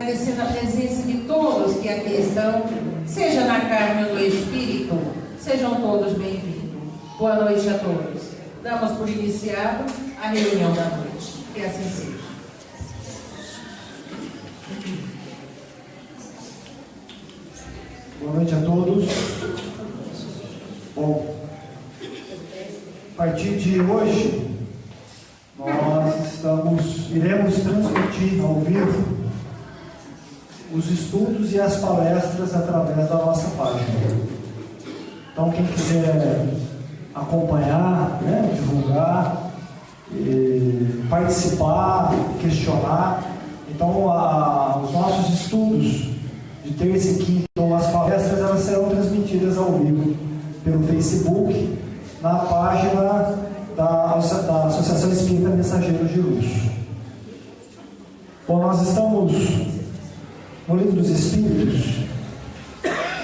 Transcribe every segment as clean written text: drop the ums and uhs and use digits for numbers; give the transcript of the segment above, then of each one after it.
Agradecendo a presença de todos que aqui estão, seja na carne ou no espírito, sejam todos bem-vindos. Boa noite a todos. Damos por iniciado a reunião da noite. Que assim seja. Boa noite a todos. Bom, a partir de hoje, nós iremos transmitir ao vivo os estudos e as palestras através da nossa página. Então, quem quiser acompanhar, divulgar, participar, questionar, então os nossos estudos de terça e quinta, então as palestras, elas serão transmitidas ao vivo pelo Facebook, na página da Associação Espírita Mensageiros de Luz. Bom, nós estamos no Livro dos Espíritos.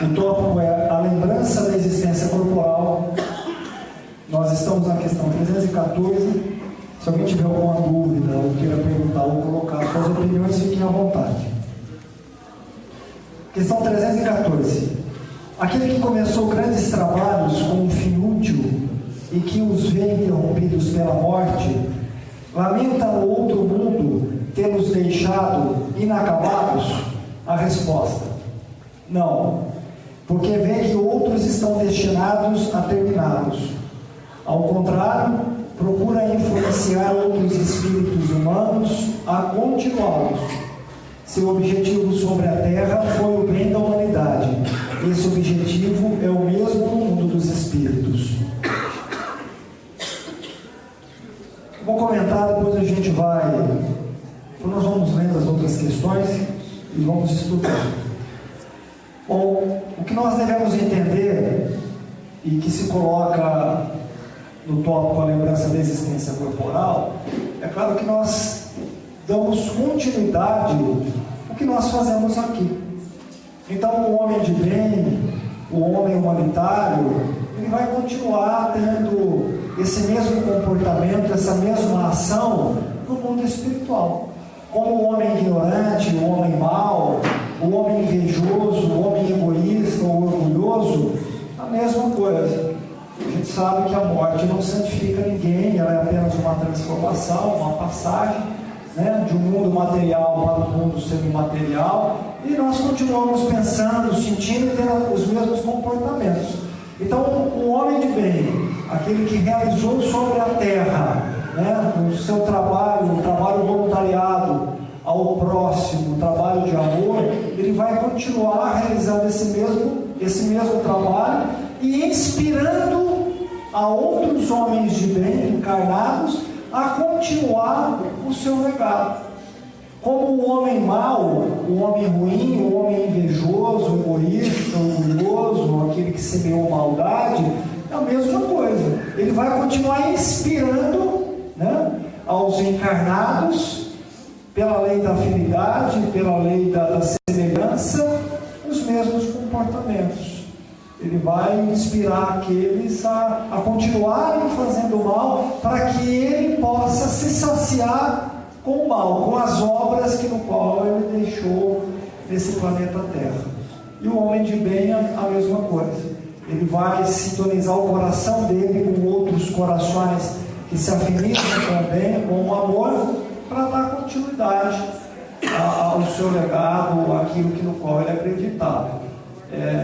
O tópico é a lembrança da existência corporal. Nós estamos na questão 314. Se alguém tiver alguma dúvida ou queira perguntar ou colocar suas opiniões, fiquem à vontade. Questão 314. Aquele que começou grandes trabalhos com um fim útil e que os vê interrompidos pela morte, lamenta o outro mundo ter-nos deixado inacabados? A resposta: não, porque vê que outros estão destinados a terminá-los. Ao contrário, procura influenciar outros espíritos humanos a continuá-los. Seu objetivo sobre a Terra foi o bem da humanidade. Esse objetivo é o mesmo no mundo dos espíritos. Vou comentar, depois a gente vai. Nós vamos lendo as outras questões e vamos estudar. Bom, o que nós devemos entender, e que se coloca no tópico a lembrança da existência corporal, é claro que nós damos continuidade ao que nós fazemos aqui. Então, o homem de bem, o homem humanitário, ele vai continuar tendo esse mesmo comportamento, essa mesma ação no mundo espiritual. Como o homem ignorante, o homem mau, o homem invejoso, o homem egoísta ou orgulhoso, a mesma coisa. A gente sabe que a morte não santifica ninguém, ela é apenas uma transformação, uma passagem, de um mundo material para o mundo semimaterial, e nós continuamos pensando, sentindo e tendo os mesmos comportamentos. Então, o homem de bem, aquele que realizou sobre a terra, o seu trabalho, o trabalho voluntariado ao próximo, o trabalho de amor, ele vai continuar realizando esse mesmo trabalho e inspirando a outros homens de bem encarnados a continuar o seu legado. Como o homem mau, o homem ruim, o homem invejoso, egoísta, orgulhoso, aquele que semeou maldade, é a mesma coisa. Ele vai continuar inspirando aos encarnados, pela lei da afinidade, pela lei da semelhança, os mesmos comportamentos. Ele vai inspirar aqueles a continuarem fazendo mal, para que ele possa se saciar com o mal, com as obras no qual ele deixou nesse planeta Terra. E o homem de bem é a mesma coisa. Ele vai sintonizar o coração dele com outros corações que se afinizam também com o amor, para dar continuidade ao seu legado, aquilo no qual ele acreditava.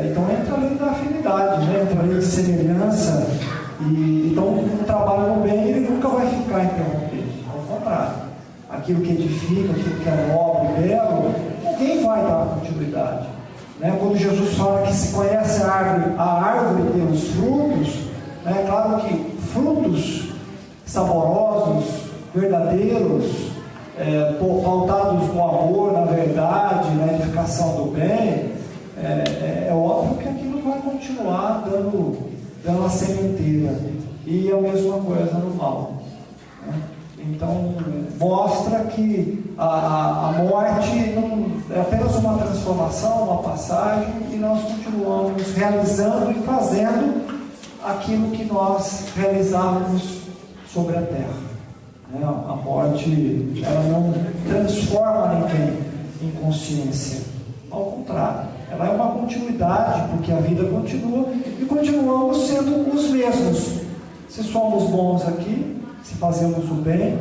Então entra a lei da afinidade, entra a lei de semelhança, e então o trabalho no bem ele nunca vai ficar interrompido, ao contrário, aquilo que edifica, aquilo que é nobre e belo, ninguém vai dar continuidade. Quando Jesus fala que se conhece a árvore pelos frutos, é claro que frutos saborosos, verdadeiros, pautados no amor, na verdade, na edificação do bem, é óbvio que aquilo vai continuar dando a sementeira. E a mesma coisa no mal. Então, mostra que a morte não é apenas uma transformação, uma passagem, e nós continuamos realizando e fazendo aquilo que nós realizávamos sobre a terra. A morte, ela não transforma ninguém, em consciência. Ao contrário, ela é uma continuidade, porque a vida continua e continuamos sendo os mesmos. Se somos bons aqui, se fazemos o bem,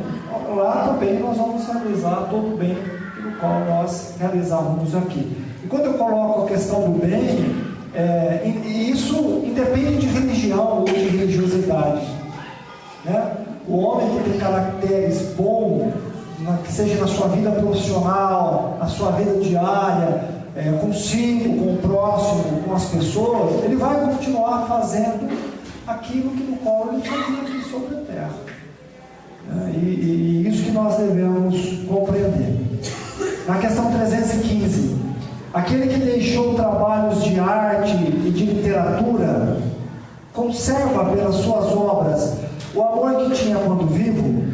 lá também nós vamos realizar todo o bem pelo qual nós realizávamos aqui. E quando eu coloco a questão do bem, e isso independe de religião ou de religiosidade, né? O homem que tem caracteres bons, que seja na sua vida profissional, na sua vida diária, consigo, com o próximo, com as pessoas, ele vai continuar fazendo aquilo que no qual ele fazia aqui sobre a terra. E isso que nós devemos compreender. Na questão 315, aquele que deixou trabalhos de arte e de literatura, conserva pelas suas obras o amor que tinha quando vivo?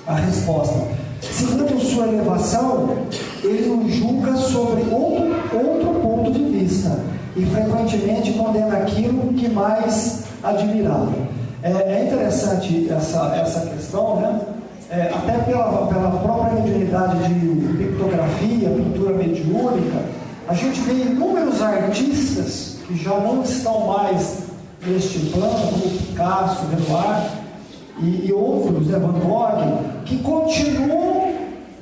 A resposta: segundo sua elevação, ele o julga sobre outro ponto de vista e frequentemente condena aquilo que mais admirava. É interessante essa questão, né? Até pela própria mediunidade de pictografia, pintura mediúnica, a gente vê inúmeros artistas que já não estão mais neste plano, como Picasso, Renoir e outros, Van Gogh, que continuam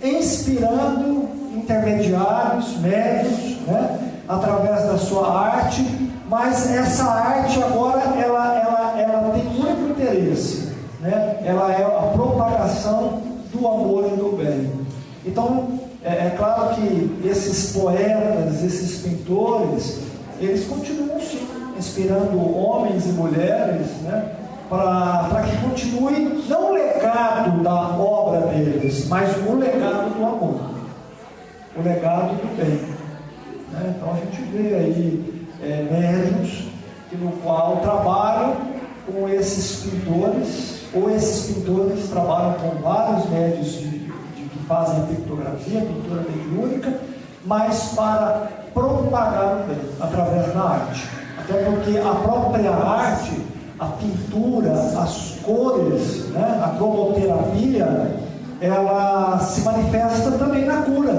inspirando intermediários, médios, né, através da sua arte, mas essa arte agora ela tem muito interesse, né? Ela é a propagação do amor e do bem. Então, é claro que esses poetas, esses pintores, eles continuam sim, inspirando homens e mulheres, né, para que continue não o legado da obra deles, mas o legado do amor, o legado do bem, né? Então a gente vê aí médiuns no qual trabalham com esses pintores, ou esses pintores trabalham com vários médios que fazem a pictografia, a pintura mediúnica, mas para propagar o bem através da arte. Até porque a própria arte, a pintura, as cores, né, a cromoterapia, ela se manifesta também na cura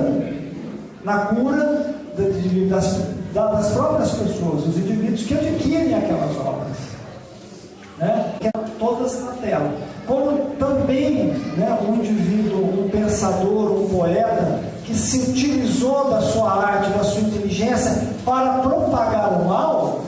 das próprias pessoas, os indivíduos que adquirem aquelas obras, né, todas na tela. Como também, né, um indivíduo, um pensador, um poeta que se utilizou da sua arte, da sua inteligência para propagar o mal,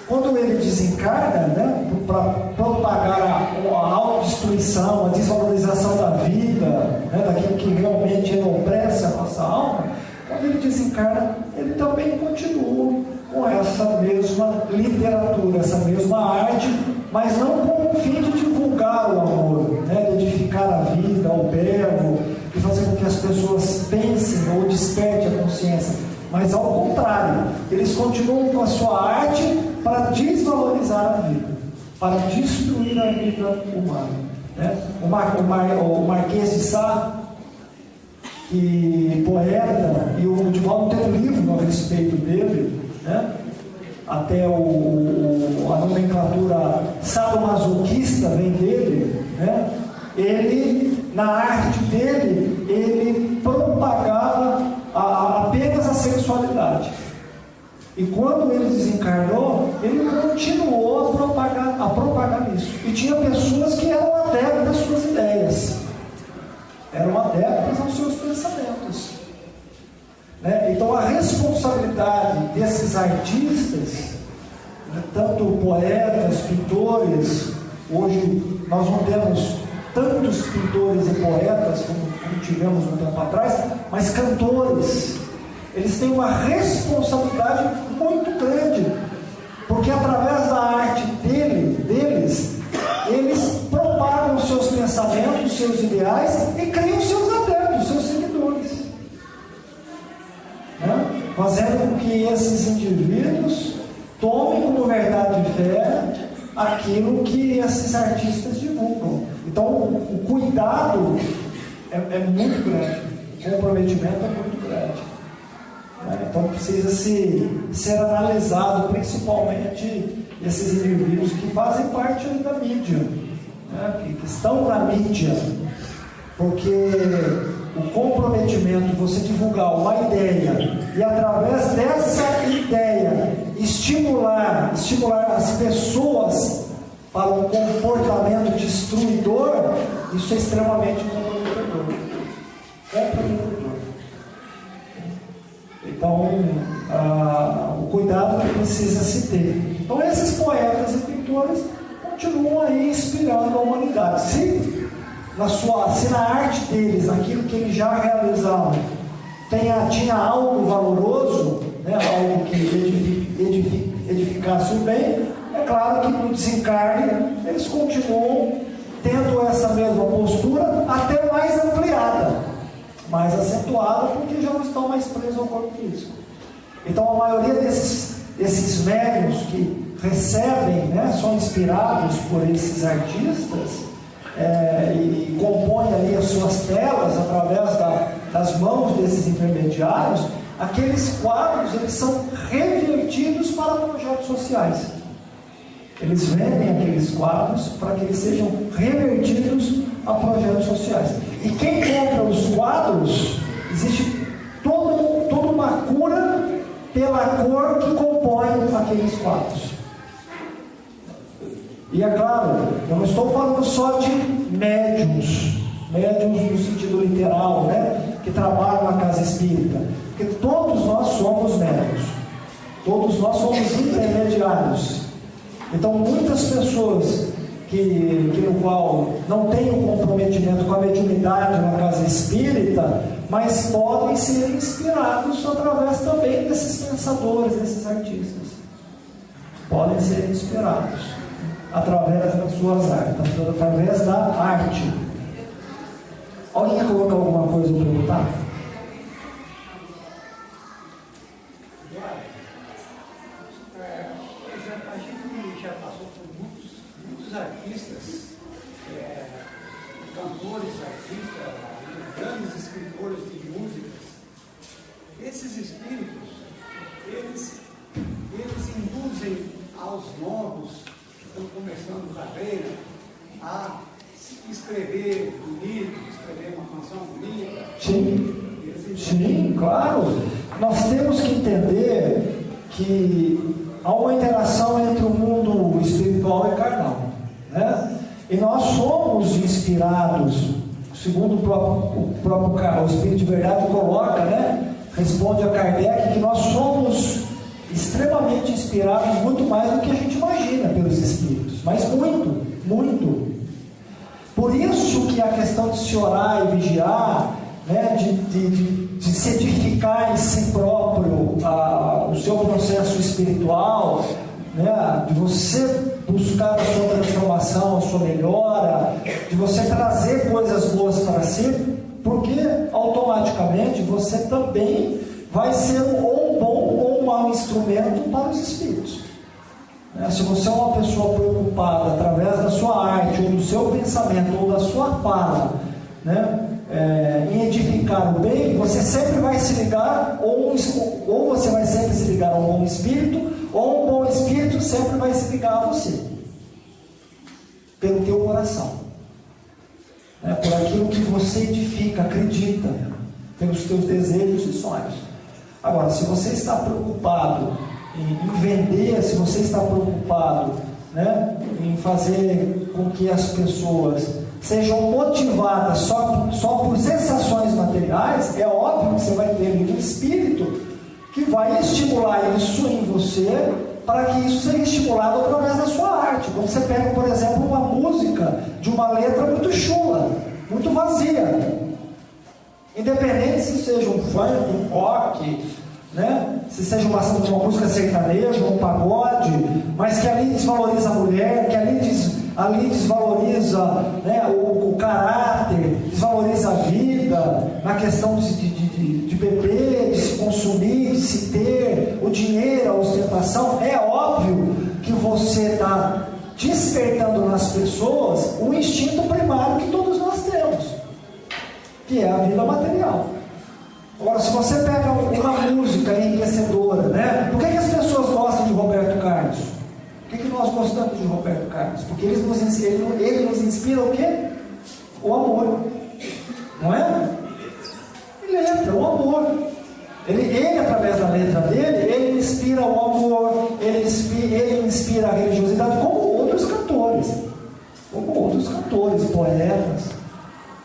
quando ele desencarna, né, para propagar a autodestruição, a desvalorização da vida, né, daquilo que realmente enobrece a nossa alma, quando ele desencarna, ele também continua com essa mesma literatura, essa mesma arte, mas não com o fim de divulgar o amor, né, de edificar a vida, o belo, de fazer com que as pessoas pensem ou despertem a consciência, mas ao contrário, eles continuam com a sua arte para desvalorizar a vida, para destruir a vida humana, né? O Marquês de Sá, que poeta, e o Divaldo tem um livro a respeito dele, né? Até a nomenclatura sadomasoquista vem dele, né? Ele, na arte dele, ele propagava apenas a sexualidade. E quando ele desencarnou, ele continuou a propagar isso. E tinha pessoas que eram adeptas às suas ideias, eram adeptas aos seus pensamentos, né? Então a responsabilidade desses artistas, né, tanto poetas, pintores, hoje nós não temos tantos pintores e poetas como tivemos um tempo atrás, mas cantores, eles têm uma responsabilidade muito grande, porque através da arte deles, eles propagam os seus pensamentos, os seus ideais e criam seus adeptos, seus seguidores, né? Fazendo com que esses indivíduos tomem como verdade de fé aquilo que esses artistas divulgam. Então o cuidado é muito grande, o comprometimento é muito grande, né? Então precisa ser analisado, principalmente esses indivíduos que fazem parte da mídia, né? que estão na mídia, porque o comprometimento, você divulgar uma ideia e através dessa ideia estimular as pessoas para um comportamento destruidor, isso é extremamente comprometedor. Então, o cuidado que precisa se ter. Então, esses poetas e pintores continuam aí inspirando a humanidade. Se na arte deles, naquilo que eles já realizaram, tinha algo valoroso, né, algo que edificasse o bem, é claro que no desencarne eles continuam tendo essa mesma postura, até mais ampliada, mais acentuada, porque já não estão mais presos ao corpo físico. Então a maioria desses médiuns que recebem, né, são inspirados por esses artistas, e compõem ali as suas telas através das mãos desses intermediários. Aqueles quadros, eles são revertidos para projetos sociais. Eles vendem aqueles quadros para que eles sejam revertidos a projetos sociais. E quem compra os quadros, existe toda uma cura pela cor que compõe aqueles quadros. E é claro, eu não estou falando só de médiuns no sentido literal, né, que trabalham na casa espírita, porque todos nós somos médiuns, todos nós somos intermediários. Então muitas pessoas no qual não têm um comprometimento com a mediunidade na casa espírita, mas podem ser inspirados através também desses pensadores, desses artistas. Podem ser inspirados através das suas artes, através da arte. Alguém quer colocar alguma coisa para perguntar? Por exemplo, a gente já passou por muitos artistas, cantores, artistas, grandes escritores de músicas. Esses espíritos, eles induzem aos novos que estão começando carreira a escrever bonito, escrever uma canção bonita. Sim, claro. Nós temos que entender que há uma interação entre o mundo espiritual e carnal, né? E nós somos inspirados, segundo o próprio Espírito de Verdade coloca, né? Responde a Kardec que nós somos extremamente inspirados, muito mais do que a gente imagina pelos espíritos, mas muito, muito. Por isso que a questão de se orar e vigiar, né, de se edificar em si próprio o seu processo espiritual, né, de você buscar a sua transformação, a sua melhora, de você trazer coisas boas para si, porque automaticamente você também vai ser ou um bom ou um mau instrumento para os espíritos. Se você é uma pessoa preocupada através da sua arte, ou do seu pensamento, ou da sua fala, né, em edificar o bem, você sempre vai se ligar, ou você vai sempre se ligar a um bom espírito, ou um bom espírito sempre vai se ligar a você, pelo teu coração, por aquilo que você edifica, acredita, pelos teus desejos e sonhos. Agora, se você está preocupado em vender, se você está preocupado, né, em fazer com que as pessoas sejam motivadas só por sensações materiais, é óbvio que você vai ter um espírito que vai estimular isso em você, para que isso seja estimulado através da sua arte. Quando você pega, por exemplo, uma música de uma letra muito chula, muito vazia, independente se seja um funk, um rock, né? Se seja uma música sertaneja, um pagode, mas que ali desvaloriza a mulher, que ali desvaloriza, né, o caráter, desvaloriza a vida, na questão de beber, de se consumir, de se ter, o dinheiro, a ostentação. É óbvio que você está despertando nas pessoas o instinto primário que todos nós temos, que é a vida material. Agora, se você pega uma música enriquecedora, né? Por que as pessoas gostam de Roberto Carlos? Por que nós gostamos de Roberto Carlos? Porque ele nos inspira o quê? O amor, não é?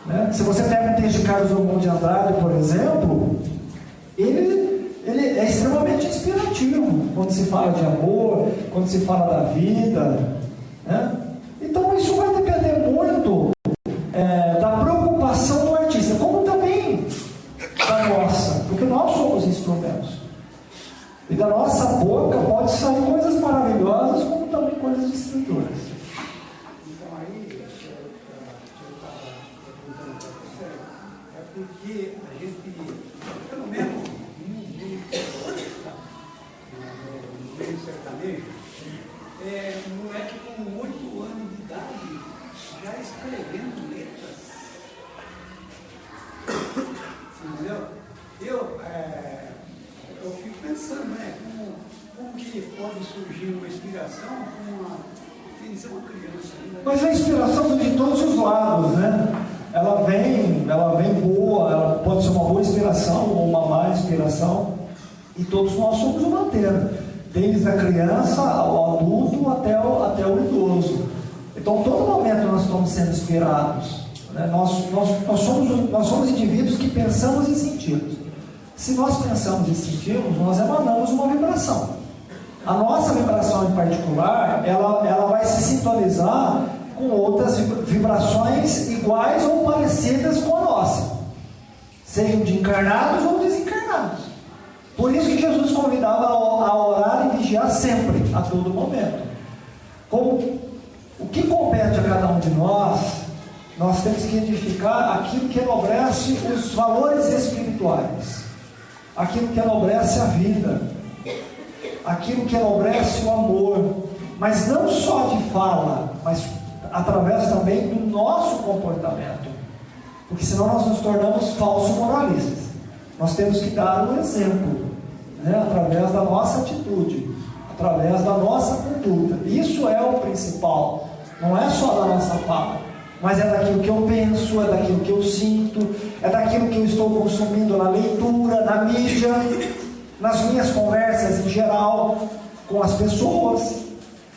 Né? Se você pega um texto de Carlos Drummond de Andrade, por exemplo, ele é extremamente inspirativo quando se fala de amor, quando se fala da vida. Né? Então isso vai depender muito da preocupação do artista, como também da nossa, porque nós somos instrumentos. E da nossa boca pode sair coisas maravilhosas, como também coisas destruidoras. Então aí, eu estava perguntando para você, é porque a gente, pelo menos no meio sertanejo, moleque com 8 anos de idade já escrevendo letras. Entendeu? Eu fico pensando, né? Como que pode surgir uma inspiração tem que ser uma criança ainda. Mas a inspiração vem de todos os lados, né? Ela vem boa, ela pode ser uma boa inspiração ou uma má inspiração. E todos nós somos uma inteira, desde a criança ao adulto até o idoso. Então, todo momento nós estamos sendo inspirados. Né? Nós somos indivíduos que pensamos e sentimos. Se nós pensamos e sentimos, nós emanamos uma vibração. A nossa vibração em particular, ela vai se sintonizar com outras vibrações iguais ou parecidas com a nossa, sejam de encarnados ou desencarnados. Por isso que Jesus convidava a orar e vigiar sempre, a todo momento. O que compete a cada um de nós temos que identificar aquilo que enobrece os valores espirituais, aquilo que enobrece a vida, aquilo que enobrece o amor, mas não só de fala, mas através também do nosso comportamento, porque senão nós nos tornamos falsos moralistas. Nós temos que dar um exemplo, né? Através da nossa atitude, através da nossa conduta. Isso é o principal, não é só da nossa fala, mas é daquilo que eu penso, é daquilo que eu sinto, é daquilo que eu estou consumindo na leitura, na mídia, nas minhas conversas em geral com as pessoas,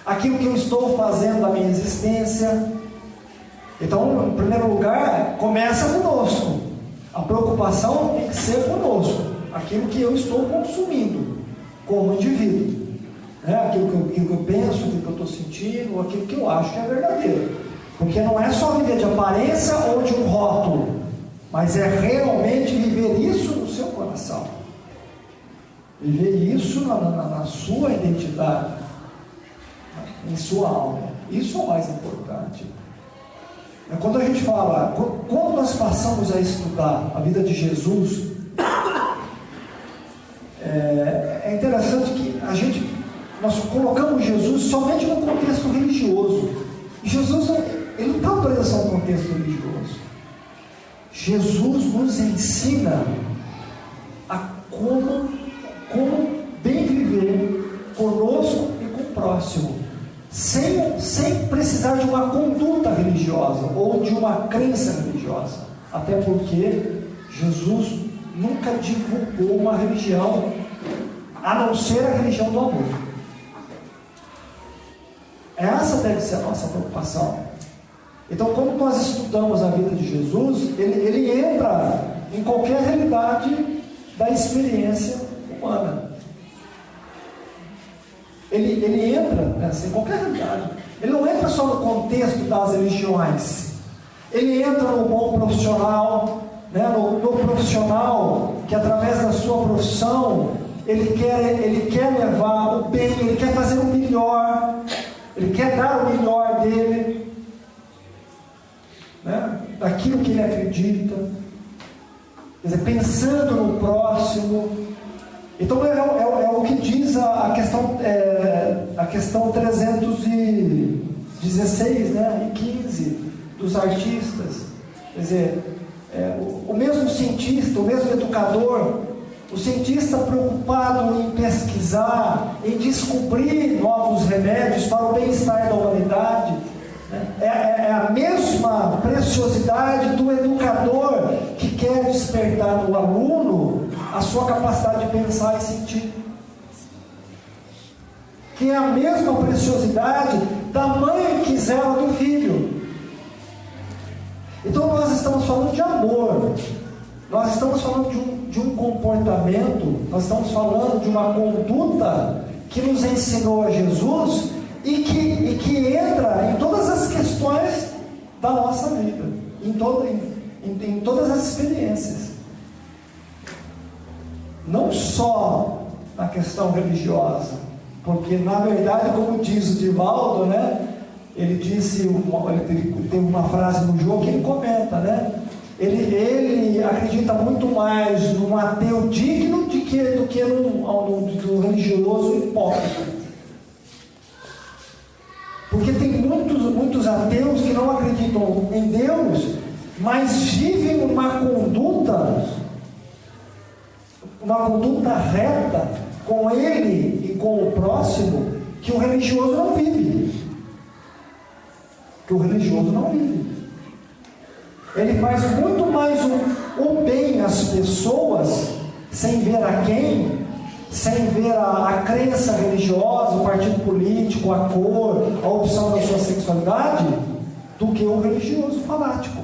aquilo que eu estou fazendo na minha existência. Então, em primeiro lugar, começa conosco. A preocupação tem que ser conosco, aquilo que eu estou consumindo como indivíduo, né? Aquilo que eu penso, aquilo que eu estou sentindo, aquilo que eu acho que é verdadeiro, porque não é só viver de aparência ou de um rótulo, mas é realmente viver isso no seu coração, viver isso na sua identidade, em sua alma. Isso é o mais importante. Quando a gente fala, quando nós passamos a estudar a vida de Jesus, é interessante que nós colocamos Jesus somente no contexto religioso. Jesus ele não está preso a um contexto religioso. Jesus nos ensina a como bem viver conosco e com o próximo, sem precisar de uma conduta religiosa ou de uma crença religiosa, até porque Jesus nunca divulgou uma religião a não ser a religião do amor. Essa deve ser a nossa preocupação. Então, quando nós estudamos a vida de Jesus, ele entra em qualquer realidade da experiência humana. Ele entra em qualquer realidade. Ele não entra só no contexto das religiões. Ele entra no bom profissional, né? no profissional que através da sua profissão ele quer levar o bem, ele quer fazer o melhor, ele quer dar o melhor dele, né? Daquilo que ele acredita, quer dizer, pensando no próximo. Então é o que diz a questão 316, né, e 15 dos artistas. Quer dizer, o mesmo cientista, o mesmo educador, o cientista preocupado em pesquisar, em descobrir novos remédios para o bem-estar da humanidade, né? É a mesma preciosidade do educador que quer despertar no aluno a sua capacidade de pensar e sentir, que é a mesma preciosidade da mãe que zela do filho. Então nós estamos falando de amor, nós estamos falando de um comportamento, nós estamos falando de uma conduta que nos ensinou a Jesus e que entra em todas as questões da nossa vida, em todas as experiências. Não só na questão religiosa, porque na verdade, como diz o Divaldo, né? Ele tem uma frase no jogo que ele comenta, né? Ele acredita muito mais num ateu digno do que num religioso hipócrita. Porque tem muitos ateus que não acreditam em Deus, mas vivem uma conduta reta com ele e com o próximo que o religioso não vive. Ele faz muito mais o bem às pessoas, sem ver a quem, sem ver a crença religiosa, o partido político, a cor, a opção da sua sexualidade, do que o religioso fanático.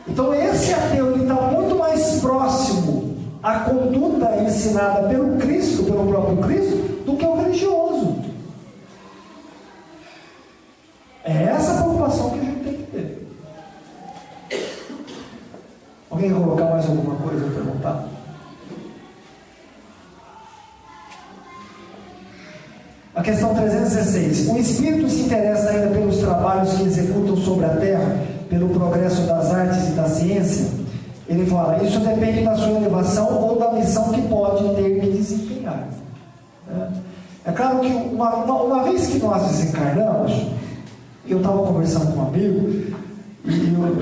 Então esse ateu está muito mais próximo à conduta ensinada pelo Cristo, pelo próprio Cristo, do que o religioso. É essa a preocupação que a gente tem que ter. Alguém quer colocar mais alguma coisa para perguntar? A questão 316. O Espírito se interessa ainda pelos trabalhos que executam sobre a Terra, pelo progresso das artes e da ciência? Ele fala, isso depende da sua elevação ou da missão que pode ter que desempenhar. É claro que uma vez que nós desencarnamos, eu estava conversando com um amigo e a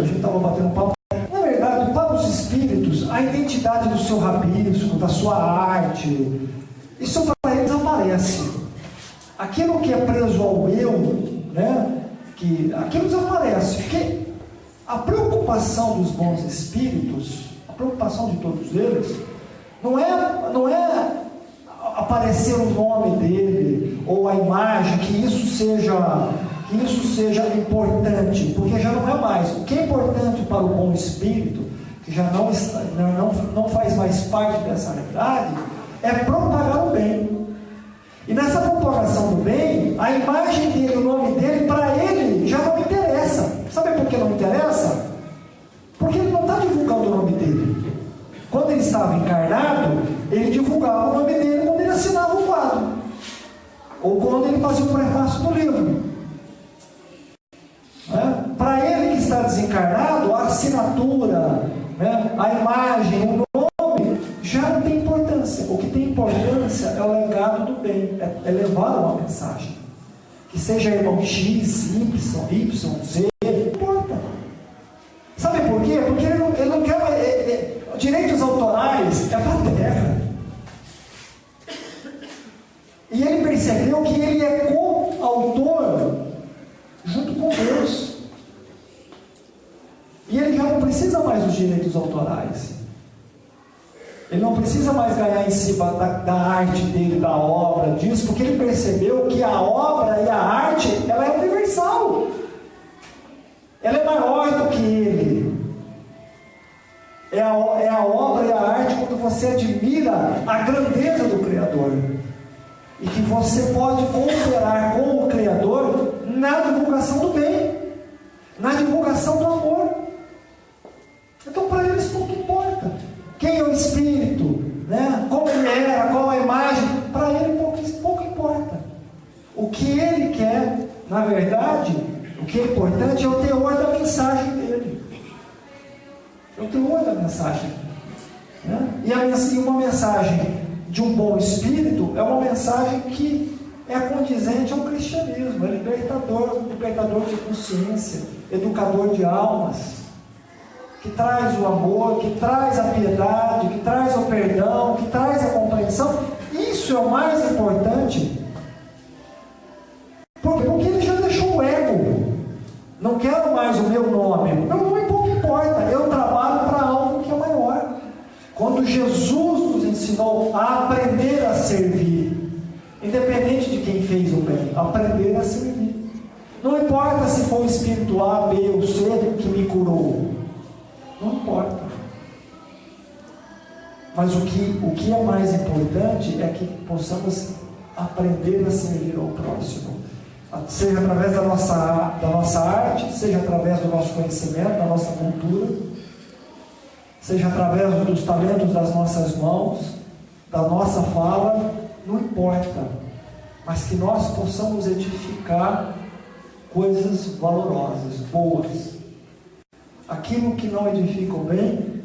gente estava batendo papo. Na verdade, para os espíritos, a identidade do seu rabisco, da sua arte, isso para eles aparece. Aquilo que é preso ao eu, né, aquilo desaparece. Porque a preocupação dos bons espíritos, a preocupação de todos eles, não é aparecer o nome dele ou a imagem, que isso seja importante, porque já não é mais. O que é importante para o bom espírito, que já não faz mais parte dessa realidade, é propagar o bem. E nessa propagação do bem, a imagem dele, o nome dele, para ele já não interessa. Sabe por que não interessa? Porque ele não está divulgando o nome dele. Quando ele estava encarnado, ele divulgava o nome dele quando ele assinava o quadro, ou quando ele fazia o prefácio do livro. Para ele que está desencarnado, a assinatura, a imagem, o nome, já não tem importância. O que tem importância é o legado do bem, é levar uma mensagem. Que seja irmão X, Y, Z, não importa. Sabe por quê? Porque ele não quer. Direitos autorais é para a terra. E ele percebeu que ele é coautor junto com Deus. E ele já não precisa mais dos direitos autorais. Ele não precisa mais ganhar em cima da arte dele, da obra, disso, porque ele percebeu que a obra e a arte, ela é universal. Ela é maior do que ele. É a obra e a arte quando você admira a grandeza do Criador. E que você pode cooperar com o Criador na divulgação do bem, na divulgação do amor. Então, para eles, pouco importa. Quem é o Espírito, como ele era, qual a imagem, para ele pouco importa. O que ele quer, na verdade, o que é importante é o teor da mensagem dele. É o teor da mensagem. E uma mensagem de um bom espírito é uma mensagem que é condizente ao cristianismo, é libertador de consciência, educador de almas, que traz o amor, que traz a piedade, que traz o perdão, que traz a compreensão. Isso é o mais importante. Porque ele já deixou o ego. Não quero mais o meu nome. Não pouco importa. Eu trabalho para algo que é maior. Quando Jesus nos ensinou a aprender a servir, independente de quem fez o bem, aprender a servir. Não importa se foi o espírito A, B ou C que me curou. Não importa. Mas o que é mais importante é que possamos aprender a servir ao próximo. Seja através da nossa arte, seja através do nosso conhecimento, da nossa cultura, seja através dos talentos das nossas mãos, da nossa fala, não importa. Mas que nós possamos edificar coisas valorosas, boas. Aquilo que não edifica o bem,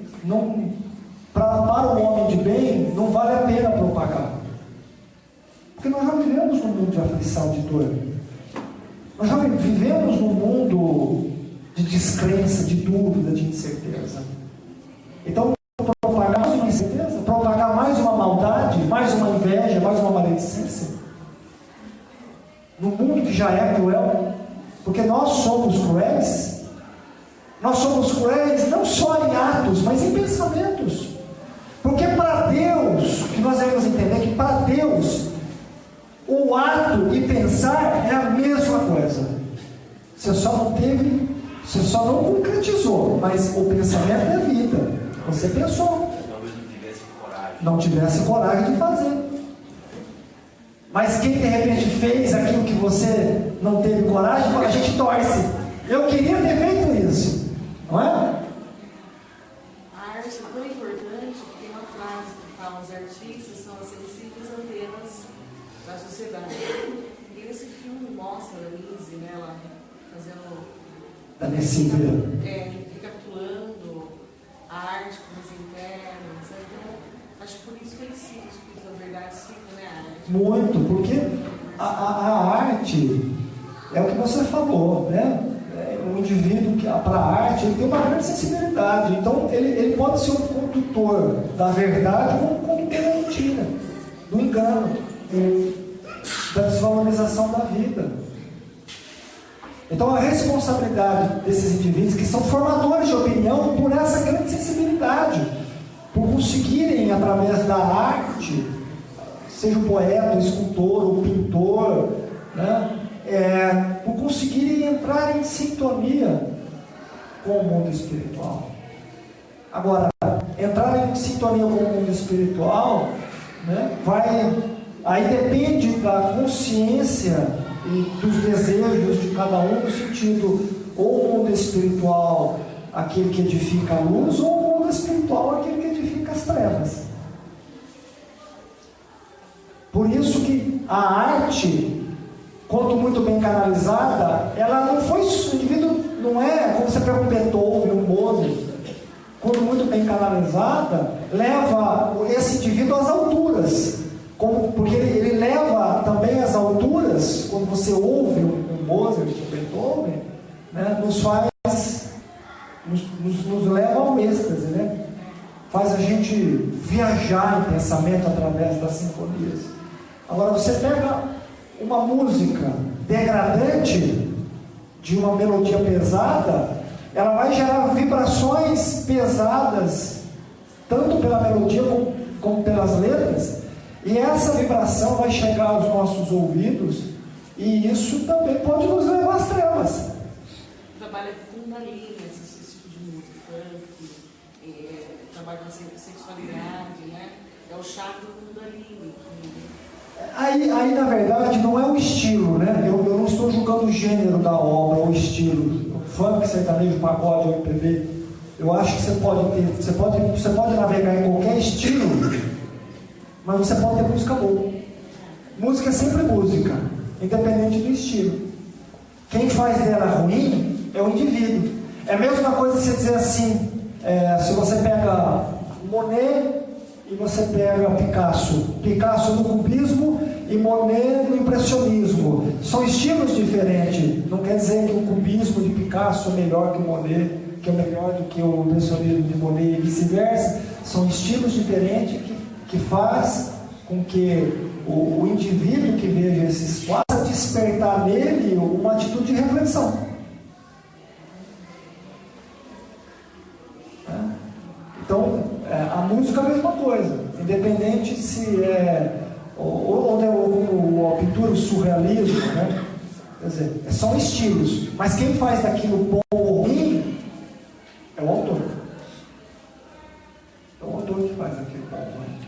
para o homem de bem, não vale a pena propagar. Porque nós já vivemos num mundo de aflição, de dor. Nós já vivemos num mundo de descrença, de dúvida, de incerteza. Então, propagar mais uma incerteza, propagar mais uma maldade, mais uma inveja, mais uma maledicência, num mundo que já é cruel, porque nós somos cruéis. Nós somos cruéis não só em atos, mas em pensamentos. Porque para Deus, o que nós devemos entender é que para Deus, o ato e pensar é a mesma coisa. Você só não concretizou, mas o pensamento é vida. Você pensou. Não tivesse coragem de fazer. Mas quem de repente fez aquilo que você não teve coragem, a gente torce. Eu queria ter feito isso. Não é? A arte é tão importante que tem uma frase que fala: os artistas são as sensíveis antenas da sociedade. E esse filme mostra a Denise, né, ela fazendo. Da Nessília. Recapitulando a arte com os internos. Então, acho que por isso que ele cita o Espírito da Verdade, cita, né, a arte. Muito, porque a arte é o que você falou, né? Um indivíduo que para a arte ele tem uma grande sensibilidade, então ele pode ser um condutor da verdade ou um condutor da mentira, do engano, da desvalorização da vida. Então a responsabilidade desses indivíduos que são formadores de opinião por essa grande sensibilidade, por conseguirem através da arte, seja o poeta, o escultor, o pintor, né? Por conseguirem entrar em sintonia com o mundo espiritual. Agora, entrar em sintonia com o mundo espiritual, né, aí depende da consciência e dos desejos de cada um, no sentido, ou o mundo espiritual, aquele que edifica a luz, ou o mundo espiritual, aquele que edifica as trevas. Por isso que a arte, quanto muito bem canalizada, ela não foi, o indivíduo não é, como você pega um Beethoven, um Mozart, quando muito bem canalizada, leva esse indivíduo às alturas, porque ele leva também às alturas, quando você ouve um Mozart, um Beethoven, né, nos leva ao êxtase, né? Faz a gente viajar em pensamento através das sinfonias. Agora você pega uma música degradante de uma melodia pesada, ela vai gerar vibrações pesadas, tanto pela melodia como pelas letras, e essa vibração vai chegar aos nossos ouvidos, e isso também pode nos levar às trevas. Trabalha com Kundalini, esse tipo de música, funk, trabalha com sexualidade, né? É o chakra Kundalini. Aí, na verdade, não é o estilo, né? Eu não estou julgando o gênero da obra, ou o estilo. Funk, sertanejo, pagode, MPB. Eu acho que você pode navegar em qualquer estilo, mas você pode ter música boa. Música é sempre música, independente do estilo. Quem faz dela ruim é o indivíduo. É a mesma coisa você dizer assim, se você pega Monet e você pega Picasso no cubismo e Monet no impressionismo. São estilos diferentes. Não quer dizer que o cubismo de Picasso é melhor que o Monet, que é melhor do que o impressionismo de Monet e vice-versa. São estilos diferentes que faz com que o indivíduo que veja esses quadros despertar nele uma atitude de reflexão. Então, a música é a mesma coisa, independente se é ou a pintura, o surrealismo, né? Quer dizer, são estilos, mas quem faz daquilo bom ou ruim é o autor. É o autor que faz aquilo bom ou ruim.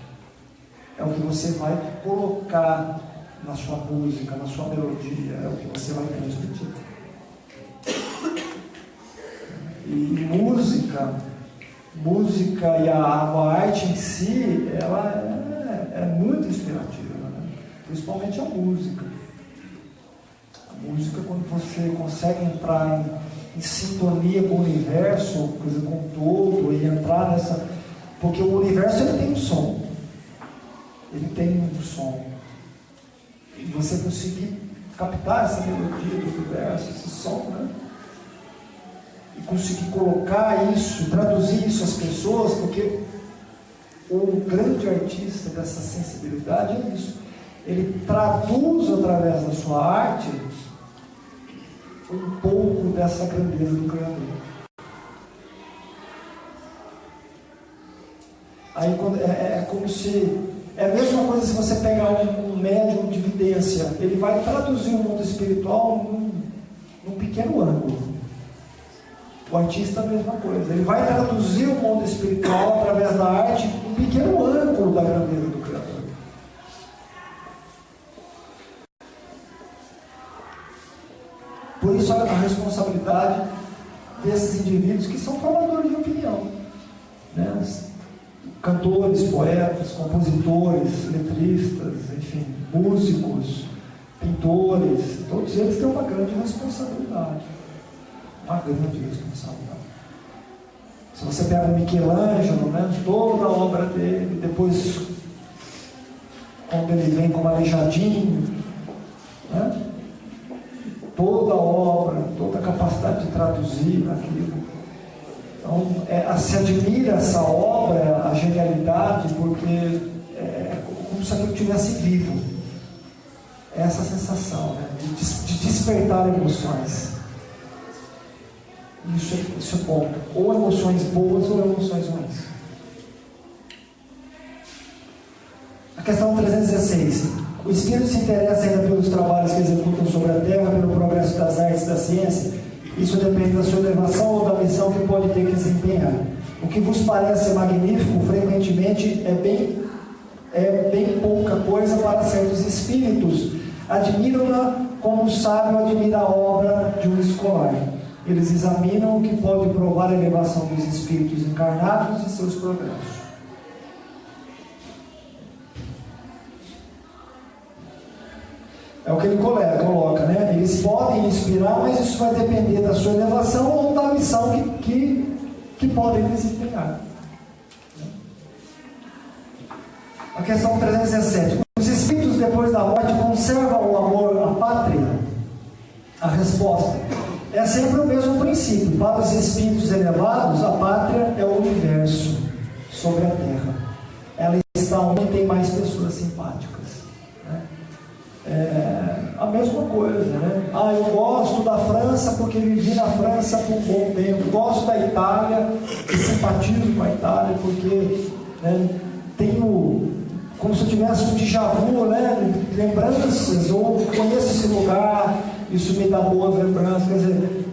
É o que você vai colocar na sua música, na sua melodia, é o que você vai transmitir. E música e a arte em si, ela é muito inspirativa, né? Principalmente a música. A música, quando você consegue entrar em sintonia com o universo, coisa com o todo, e entrar nessa... Porque o universo, ele tem um som. Ele tem um som. E você conseguir captar essa melodia do universo, esse som, né? E conseguir colocar isso, traduzir isso às pessoas, porque o grande artista dessa sensibilidade é isso. Ele traduz através da sua arte um pouco dessa grandeza do Criador. Aí é como se... É a mesma coisa se você pegar um médium de vidência. Ele vai traduzir o mundo espiritual num pequeno ângulo. O artista é a mesma coisa. Ele vai traduzir o mundo espiritual através da arte num pequeno ângulo da grandeza do Criador. Por isso a responsabilidade desses indivíduos que são formadores de opinião, né? Cantores, poetas, compositores, letristas, enfim, músicos, pintores, todos eles têm uma grande responsabilidade. Uma grande responsabilidade. Se você pega o Michelangelo, né, toda a obra dele, depois, quando ele vem como aleijadinho, né, toda a obra, toda a capacidade de traduzir aquilo. Então, se admira essa obra, a genialidade, porque é como se aquilo estivesse vivo. É essa sensação, né, de despertar emoções. Isso é bom. Ou emoções boas ou emoções ruins. A questão 316. O espírito se interessa ainda pelos trabalhos que executam sobre a Terra, pelo progresso das artes e da ciência? Isso depende da sua elevação ou da missão que pode ter que desempenhar. O que vos parece magnífico, frequentemente é bem pouca coisa para certos espíritos. Admiram-na como um sábio admira a obra de um escolar. Eles examinam o que pode provar a elevação dos espíritos encarnados e seus progressos. É o que ele coloca, né? Eles podem inspirar, mas isso vai depender da sua elevação ou da missão que podem desempenhar. A questão 317. Os espíritos depois da morte conservam o amor à pátria? A resposta é sempre o mesmo princípio. Para os espíritos elevados, a pátria é o universo sobre a terra. Ela está onde tem mais pessoas simpáticas. A mesma coisa, né? Eu gosto da França porque vivi na França por um bom tempo. Gosto da Itália e simpatizo com a Itália porque tenho, como se eu tivesse um déjà vu, né? Lembranças, ou conheço esse lugar, isso me dá boas lembranças. Quer dizer,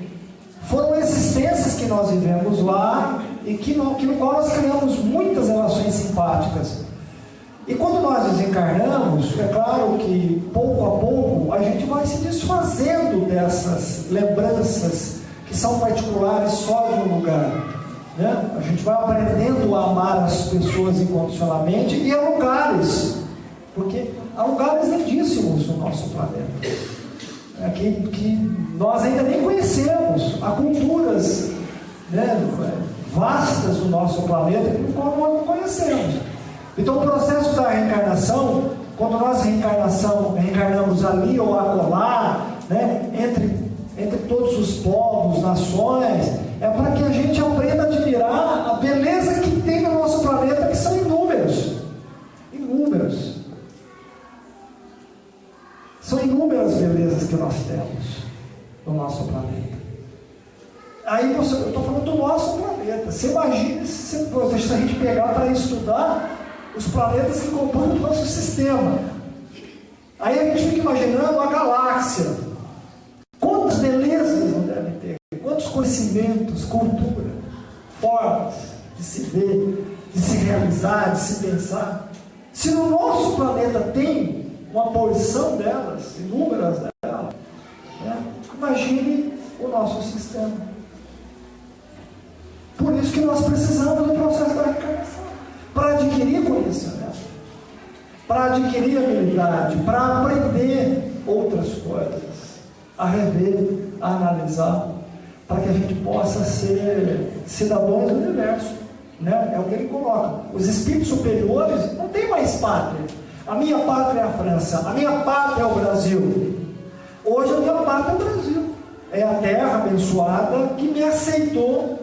foram existências que nós vivemos lá e no qual nós criamos muitas relações simpáticas. E quando nós desencarnamos, é claro que pouco a pouco a gente vai se desfazendo dessas lembranças que são particulares só de um lugar, né? A gente vai aprendendo a amar as pessoas incondicionalmente e a lugares, porque há lugares lindíssimos no nosso planeta, que nós ainda nem conhecemos, há culturas, né, vastas do nosso planeta que nós não conhecemos. Então, o processo da reencarnação, quando nós reencarnamos ali ou acolá, né, entre todos os povos, nações, é para que a gente aprenda a admirar a beleza que tem no nosso planeta, que são inúmeros. Inúmeros. São inúmeras belezas que nós temos no nosso planeta. Aí eu estou falando do nosso planeta. Você imagina se a gente pegar para estudar os planetas que compõem o nosso sistema. Aí a gente fica imaginando a galáxia. conhecimentos, cultura, formas de se ver, de se realizar, de se pensar. Se no nosso planeta tem uma porção delas, inúmeras delas, né? Imagine o nosso sistema. Por isso que nós precisamos do processo da reencarnação, para adquirir conhecimento, para adquirir habilidade, para aprender outras coisas, a rever, a analisar, para que a gente possa ser cidadãos do universo, né? É o que ele coloca. Os espíritos superiores não têm mais pátria. A minha pátria é a França, a minha pátria é o Brasil. Hoje a minha pátria é o Brasil, é a terra abençoada que me aceitou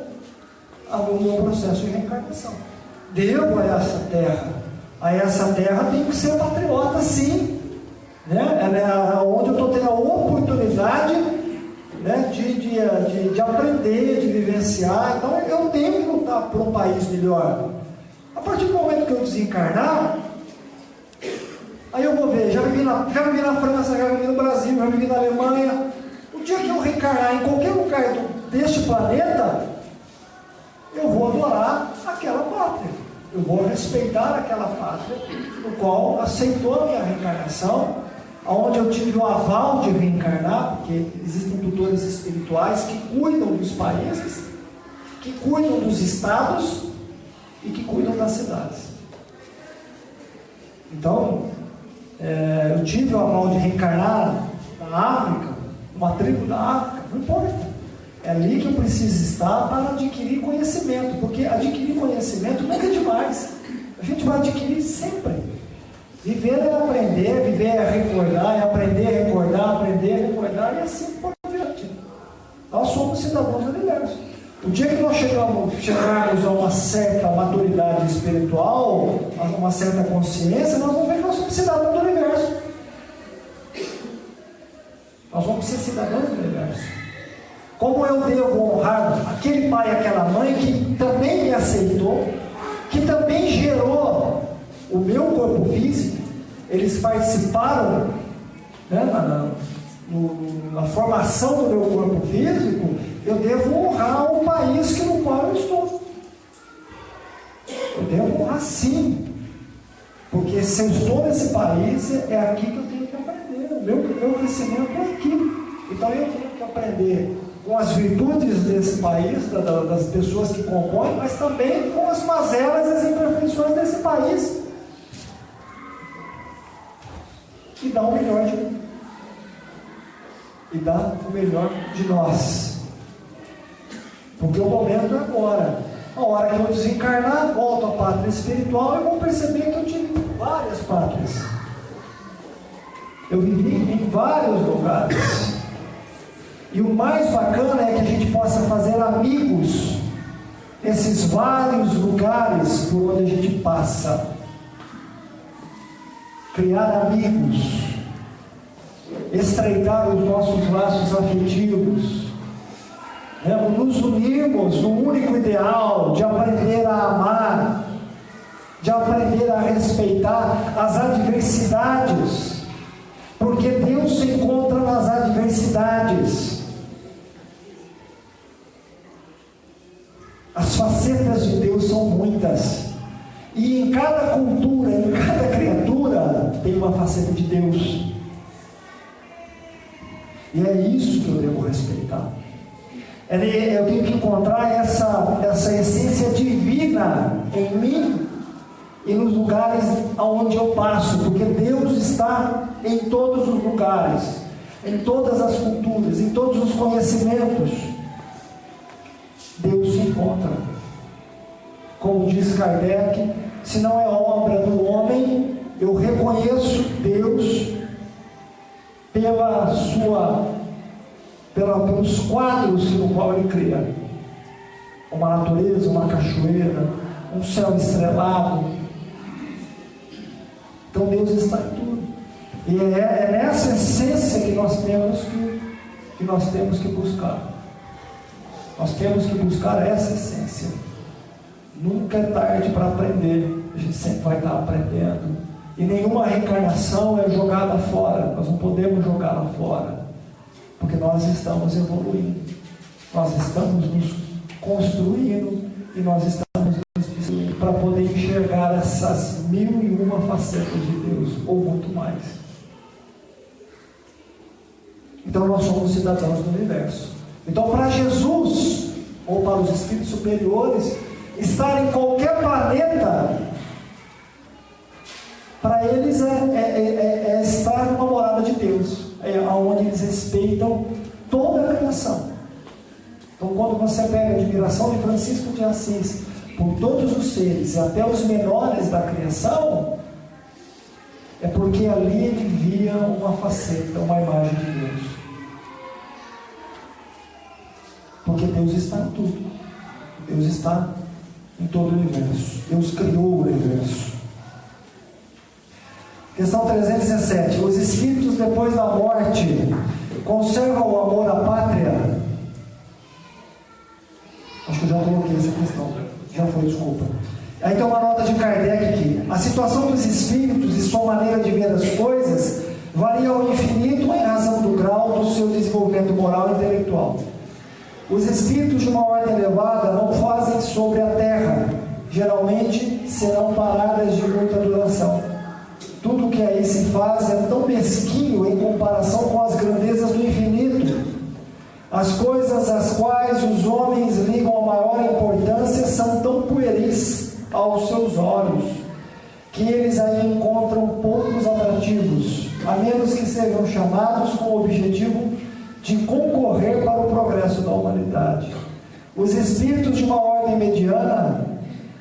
no meu processo de reencarnação. Devo a essa terra tenho que ser patriota, sim, né? É onde eu estou tendo a oportunidade, né, de aprender, de vivenciar. Então eu tenho que lutar por um país melhor. A partir do momento que eu desencarnar, aí eu vou ver, já vivi na França, já vivi no Brasil, já vivi na Alemanha. O dia que eu reencarnar em qualquer lugar deste planeta, eu vou adorar aquela pátria, eu vou respeitar aquela pátria no qual aceitou a minha reencarnação, onde eu tive o aval de reencarnar, porque existem tutores espirituais que cuidam dos países, que cuidam dos estados e que cuidam das cidades. Então, eu tive o aval de reencarnar na África, uma tribo da África, não importa. É ali que eu preciso estar para adquirir conhecimento, porque adquirir conhecimento nunca é demais. A gente vai adquirir sempre. Viver é aprender, viver é recordar, é aprender a recordar, aprender a recordar, e assim por diante. Nós somos cidadãos do universo. O dia que nós chegarmos a uma certa maturidade espiritual, a uma certa consciência, nós vamos ver que nós somos cidadãos do universo. Nós vamos ser cidadãos do universo. Como eu devo honrar aquele pai e aquela mãe que também me aceitou, que também gerou o meu corpo físico, eles participaram, né, na formação do meu corpo físico, eu devo honrar o país no qual eu estou. Eu devo honrar, sim, porque se eu estou nesse país, é aqui que eu tenho que aprender. O meu crescimento é aqui. Então eu tenho que aprender com as virtudes desse país, das pessoas que compõem, mas também com as mazelas e as imperfeições desse país. E dar o melhor de mim. E dar o melhor de nós. Porque o momento é agora. A hora que eu desencarnar, volto à pátria espiritual e vou perceber que eu tive várias pátrias. Eu vivi em vários lugares. E o mais bacana é que a gente possa fazer amigos nesses vários lugares por onde a gente passa. Criar amigos, estreitar os nossos laços afetivos, nos unirmos no único ideal de aprender a amar, de aprender a respeitar as adversidades, porque Deus se encontra nas adversidades. As facetas de Deus são muitas, e em cada cultura, em cada criatura, tem uma faceta de Deus, e é isso que eu devo respeitar. Eu tenho que encontrar essa essência divina em mim e nos lugares aonde eu passo, porque Deus está em todos os lugares, em todas as culturas, em todos os conhecimentos. Deus se encontra. Como diz Kardec, se não é obra do homem, eu reconheço Deus pelos quadros no qual Ele cria. Uma natureza, uma cachoeira, um céu estrelado. Então Deus está em tudo. E é nessa essência que nós temos que buscar. Nós temos que buscar essa essência. Nunca é tarde para aprender. A gente sempre vai estar aprendendo. E nenhuma reencarnação é jogada fora. Nós não podemos jogá-la fora, porque nós estamos evoluindo. Nós estamos nos construindo e nós estamos nos construindo para poder enxergar essas 1001 facetas de Deus, ou muito mais. Então nós somos cidadãos do universo. Então, para Jesus, ou para os espíritos superiores, estar em qualquer planeta, para eles é estar numa morada de Deus, onde eles respeitam toda a criação. Então, quando você pega a admiração de Francisco de Assis por todos os seres, até os menores da criação, é porque ali ele via uma faceta, uma imagem de Deus. Porque Deus está em tudo. Deus está em todo o universo. Deus criou o universo. Questão 317. Os espíritos depois da morte conservam o amor à pátria? Acho que eu já coloquei essa questão. Já foi, desculpa. Aí tem uma nota de Kardec aqui. A situação dos espíritos e sua maneira de ver as coisas varia ao infinito em razão do grau do seu desenvolvimento moral e intelectual. Os espíritos de uma ordem elevada não fazem sobre a terra, geralmente serão paradas de muita duração. Tudo o que aí se faz é tão mesquinho em comparação com as grandezas do infinito. As coisas às quais os homens ligam a maior importância são tão pueris aos seus olhos, que eles aí encontram poucos atrativos, a menos que sejam chamados com o objetivo de concorrer para o progresso da humanidade. Os espíritos de uma ordem mediana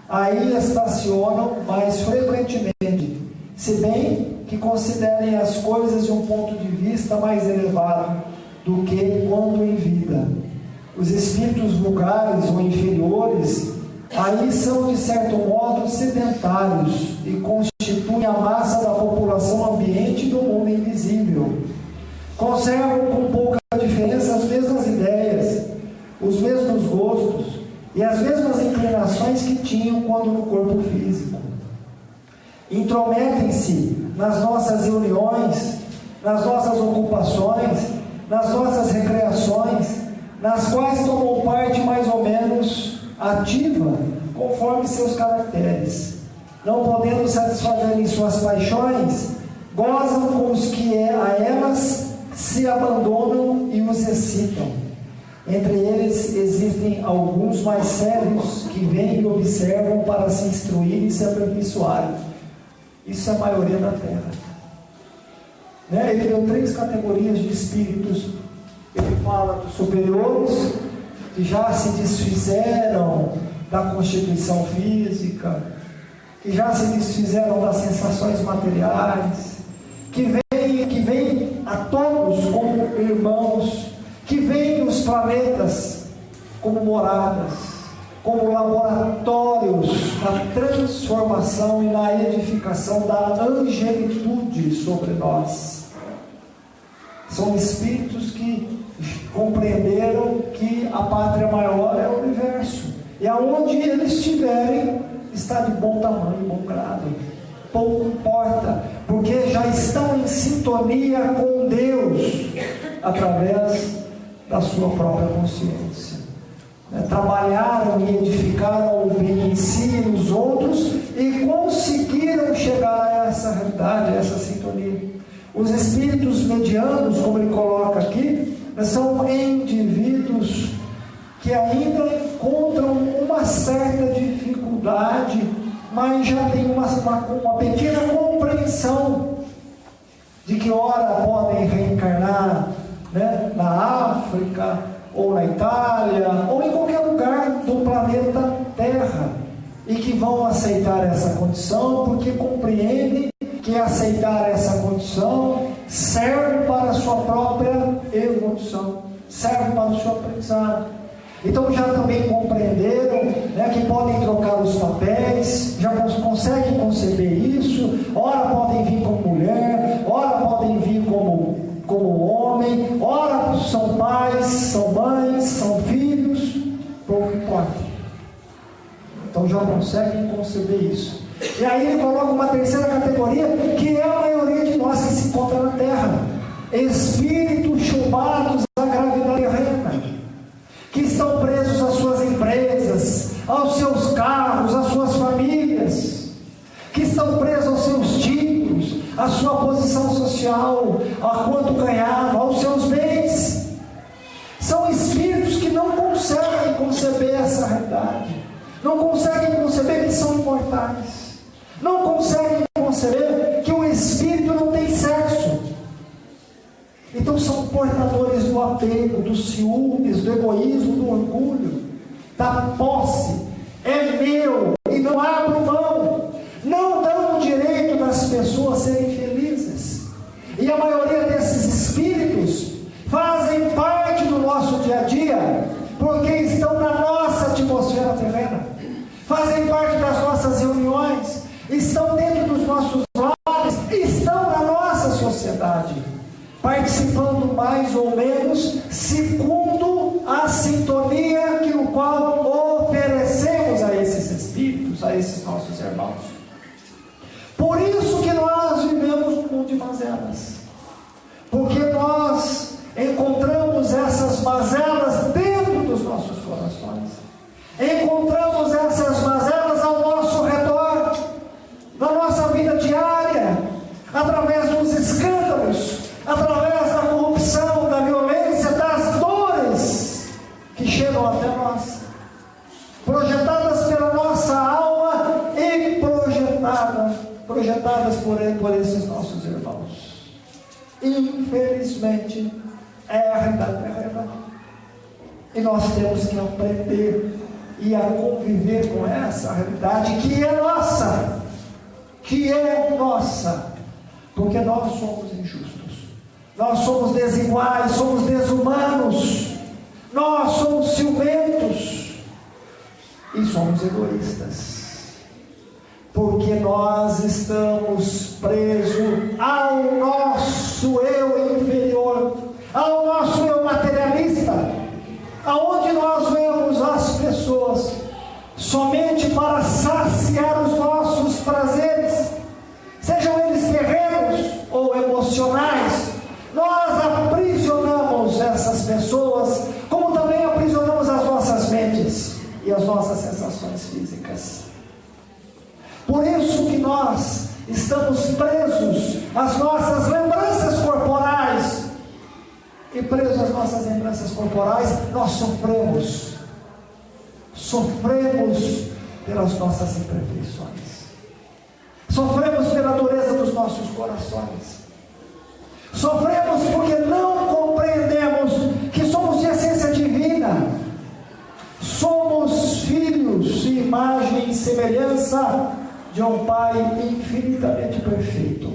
aí estacionam mais frequentemente, se bem que considerem as coisas de um ponto de vista mais elevado do que quando em vida. Os espíritos vulgares ou inferiores aí são de certo modo sedentários e constituem a massa da população ambiente do mundo invisível. Conservam com pouca diferença as mesmas ideias, os mesmos gostos e as mesmas inclinações que tinham quando no corpo físico. Intrometem-se nas nossas reuniões, nas nossas ocupações, nas nossas recreações, nas quais tomam parte mais ou menos ativa, conforme seus caracteres. Não podendo satisfazer em suas paixões, gozam com os que a elas se abandonam e os excitam. Entre eles existem alguns mais sérios que vêm e observam para se instruir e se aperfeiçoarem. Isso é a maioria da Terra. Ele deu 3 categorias de espíritos. Ele fala dos superiores, que já se desfizeram da constituição física, que já se desfizeram das sensações materiais, que vem a todos como irmãos, que veem os planetas como moradas, como laboratórios na transformação e na edificação da angelitude sobre nós. São espíritos que compreenderam que a pátria maior é o universo, e aonde eles estiverem está de bom tamanho e bom grado. Pouco importa, porque já estão em sintonia com Deus através da sua própria consciência. Trabalharam e edificaram o bem em si e nos outros e conseguiram chegar a essa realidade, a essa sintonia. Os espíritos medianos, como ele coloca aqui, são indivíduos que ainda encontram uma certa dificuldade, mas já tem uma pequena compreensão de que ora podem reencarnar na África, ou na Itália, ou em qualquer lugar do planeta Terra, e que vão aceitar essa condição, porque compreendem que aceitar essa condição serve para a sua própria evolução, serve para o seu aprendizado. Então já também compreenderam que podem trocar os papéis, já conseguem conceber isso. Ora podem vir como mulher, ora podem vir como homem, ora são pais, são mães, são filhos, pouco importa. Então já conseguem conceber isso. E aí ele coloca uma terceira categoria, que é a maioria de nós que se encontra na Terra: espíritos chumbados à gravidade terrena, que não conseguem conceber que são imortais, não conseguem conceber que o espírito não tem sexo. Então são portadores do apego, dos ciúmes, do egoísmo, do orgulho, da posse. É meu e não abro mão. Não dão o direito das pessoas serem felizes. E a maioria desses espíritos fazem parte do nosso dia a dia, porque estão na nossa atmosfera terrena, fazem parte das nossas reuniões, estão dentro dos nossos lares, estão na nossa sociedade, participando mais ou menos segundo a sintonia que no qual oferecemos a esses espíritos, a esses nossos irmãos. Por isso que nós vivemos um mundo de mazelas, porque nós encontramos essas mazelas dentro dos nossos corações, encontramos essas mazelas ao nosso redor, na nossa vida diária, através dos escândalos, através da corrupção, da violência, das dores que chegam até nós, projetadas pela nossa alma e projetadas por esses nossos irmãos. Infelizmente, é a realidade terrena. E nós temos que aprender e a conviver com essa realidade que é nossa, porque nós somos injustos, nós somos desiguais, somos desumanos, nós somos ciumentos e somos egoístas, porque nós estamos presos ao nosso eu inferior, ao nosso eu materialista, aonde nós vemos as pessoas somente para saciar os nossos prazeres, sejam eles terrenos ou emocionais. Nós aprisionamos essas pessoas, como também aprisionamos as nossas mentes e as nossas sensações físicas. Por isso que nós estamos presos às nossas lembranças corporais, e presos às nossas lembranças corporais, nós sofremos pelas nossas imperfeições, sofremos pela dureza dos nossos corações, sofremos porque não compreendemos que somos de essência divina, somos filhos de imagem e semelhança de um Pai infinitamente perfeito,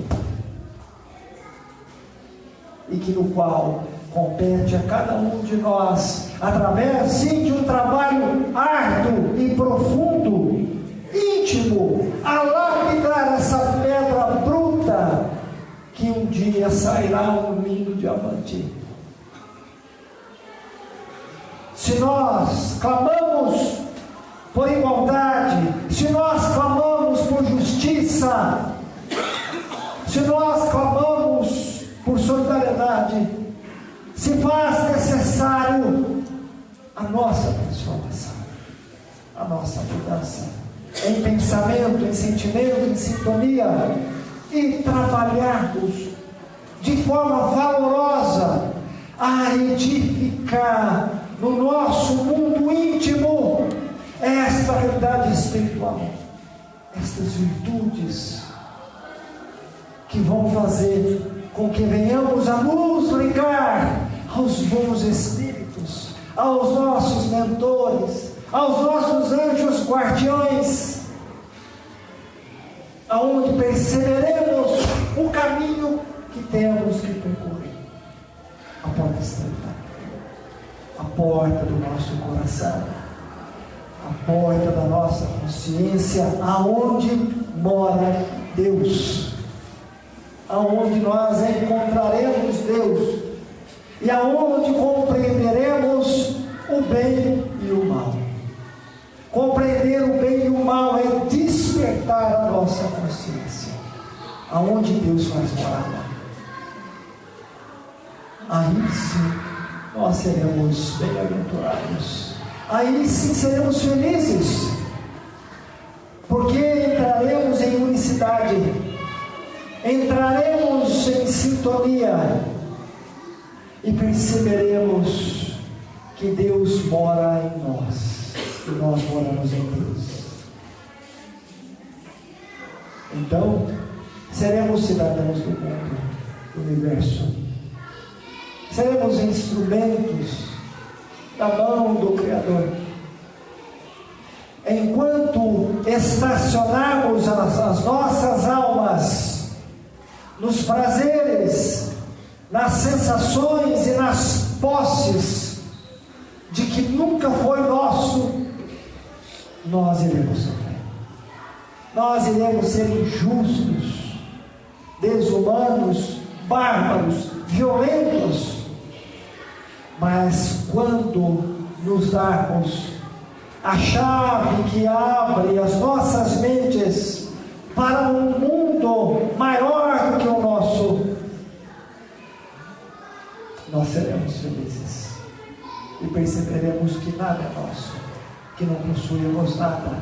e que no qual compete a cada um de nós, através sim de um trabalho árduo e profundo, íntimo, a lapidar essa pedra bruta, que um dia sairá um lindo diamante. Se nós clamamos por igualdade, se nós clamamos por justiça, se nós clamamos por solidariedade, se faz necessário a nossa transformação, a nossa mudança, em pensamento, em sentimento, em sintonia, e trabalharmos de forma valorosa a edificar no nosso mundo íntimo esta realidade espiritual, estas virtudes que vão fazer com que venhamos a nos ligar aos bons espíritos, aos nossos mentores, aos nossos anjos guardiões, aonde perceberemos o caminho que temos que percorrer. A porta estreita, a porta do nosso coração, a porta da nossa consciência, aonde mora Deus, aonde nós encontraremos Deus e aonde compreenderemos o bem e o mal. Compreender o bem e o mal é despertar a nossa consciência, aonde Deus faz morada. Aí sim nós seremos bem-aventurados, aí sim seremos felizes, porque entraremos em unicidade, entraremos em sintonia e perceberemos que Deus mora em nós. e nós moramos em Deus. Então, seremos cidadãos do mundo, do universo. Seremos instrumentos da mão do Criador. Enquanto estacionarmos as nossas almas nos prazeres, nas sensações e nas posses de que nunca foi nosso, nós iremos sofrer. Nós iremos ser injustos, desumanos, bárbaros, violentos. Mas quando nos darmos a chave que abre as nossas mentes para um mundo maior do que o nosso, nós seremos felizes e perceberemos que nada é nosso, que não possuímos nada.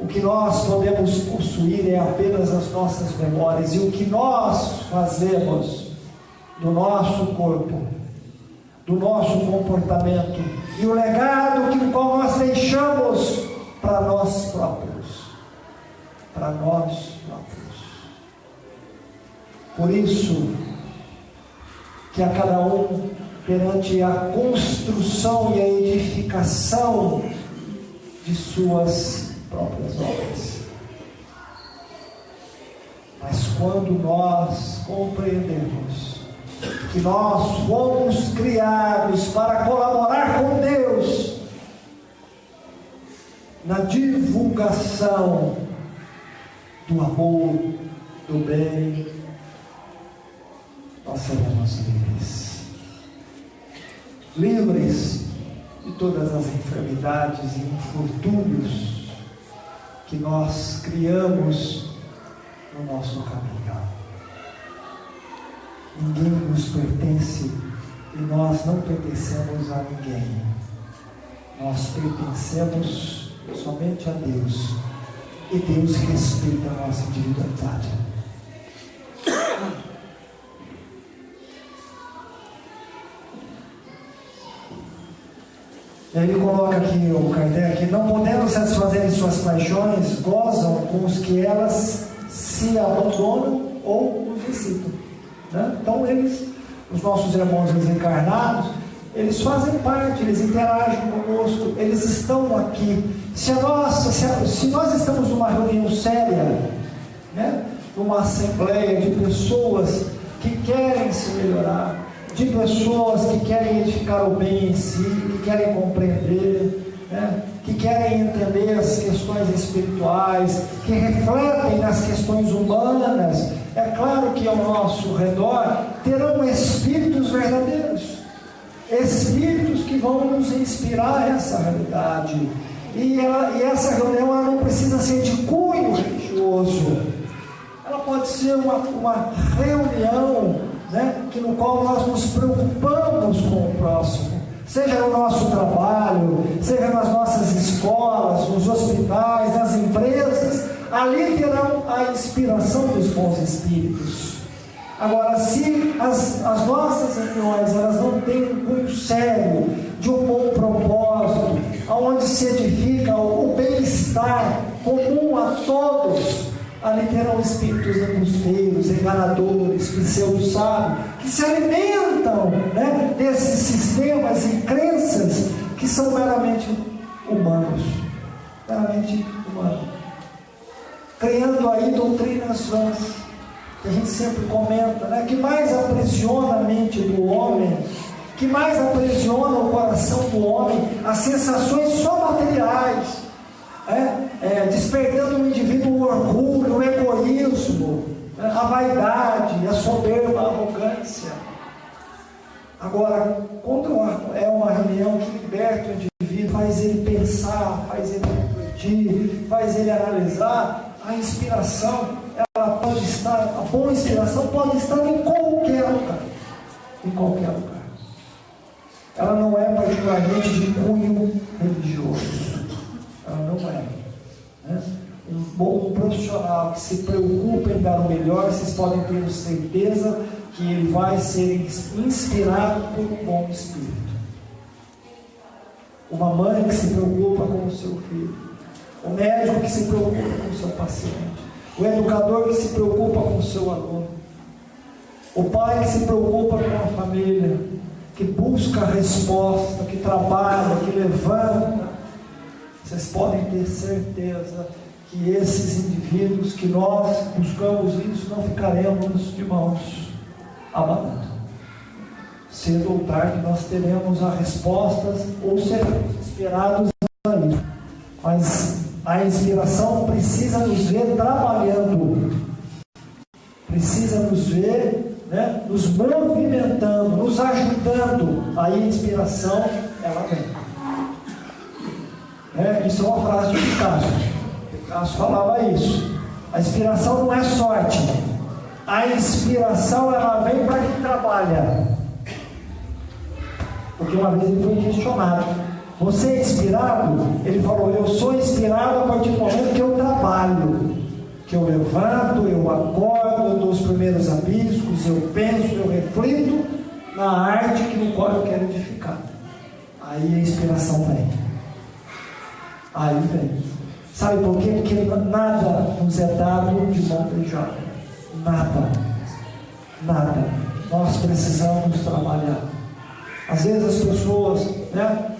O que nós podemos possuir é apenas as nossas memórias, e o que nós fazemos do nosso corpo, do nosso comportamento, e o legado que nós deixamos para nós próprios. Para nós próprios. Por isso, que a cada um, perante a construção e a edificação de suas próprias obras. Mas quando nós compreendemos que nós fomos criados para colaborar com Deus na divulgação do amor, do bem, nós seremos livres. Livres de todas as enfermidades e infortúnios que nós criamos no nosso caminho. Ninguém nos pertence e nós não pertencemos a ninguém. Nós pertencemos somente a Deus, e Deus respeita a nossa individualidade. Ele coloca aqui, o Kardec, não podendo satisfazer em suas paixões, gozam com os que elas se abandonam ou nos visitam. Né? Então eles, os nossos irmãos desencarnados, eles fazem parte, eles interagem conosco, eles estão aqui. Se nós estamos numa reunião séria, né? Numa assembleia de pessoas que querem se melhorar, de pessoas que querem edificar o bem em si, que querem compreender, né? Que querem entender as questões espirituais, que refletem nas questões humanas, é claro que ao nosso redor terão espíritos verdadeiros, espíritos que vão nos inspirar a essa realidade. E essa reunião ela não precisa ser de cunho religioso, ela pode ser uma reunião, né, no qual nós nos preocupamos com o próximo, seja no nosso trabalho, seja nas nossas escolas, nos hospitais, nas empresas. Ali terão a inspiração dos bons espíritos. Agora, se as nossas reuniões elas não têm um cunho sério, de um bom propósito, onde se edifica o bem-estar comum a todos, ali terão espíritos embusteiros, enganadores, pseudo-sábios, que se alimentam, né, desses sistemas e crenças que são meramente humanos, criando aí doutrinas vãs, que a gente sempre comenta, né, que mais aprisiona a mente do homem, que mais aprisiona o coração do homem, as sensações só materiais, despertando no indivíduo o orgulho, o egoísmo, a vaidade, a soberba, a arrogância. Agora, quando é uma reunião que liberta o indivíduo, faz ele pensar, faz ele refletir, faz ele analisar, a inspiração, ela pode estar, a boa inspiração pode estar em qualquer lugar. Em qualquer lugar. Ela não é particularmente de cunho religioso. Ela não é. Né? Um bom profissional que se preocupa em dar o melhor, vocês podem ter certeza que ele vai ser inspirado por um bom espírito. uma mãe que se preocupa com o seu filho, o médico que se preocupa com o seu paciente, o educador que se preocupa com o seu aluno, o pai que se preocupa com a família, que busca a resposta, que trabalha, que levanta. Vocês podem ter certeza que esses indivíduos que nós buscamos isso, não ficaremos de mãos abanando. Cedo ou tarde nós teremos as respostas ou seremos inspirados a isso. Mas a inspiração precisa nos ver trabalhando, precisa nos ver, né, nos movimentando, nos ajudando. Aí a inspiração, ela vem. Isso é uma frase de Picasso. Picasso falava isso. A inspiração não é sorte. A inspiração, ela vem para quem trabalha. Porque uma vez ele foi questionado: você é inspirado? Ele falou: eu sou inspirado a partir do momento que eu trabalho, que eu levanto, eu acordo, eu dou os primeiros abiscos, eu penso, eu reflito na arte que no qual eu quero edificar. Aí a inspiração vem. Aí vem. Sabe por quê? Porque nada nos é dado de mão beijada. Nada. Nada. Nós precisamos trabalhar. Às vezes as pessoas, né,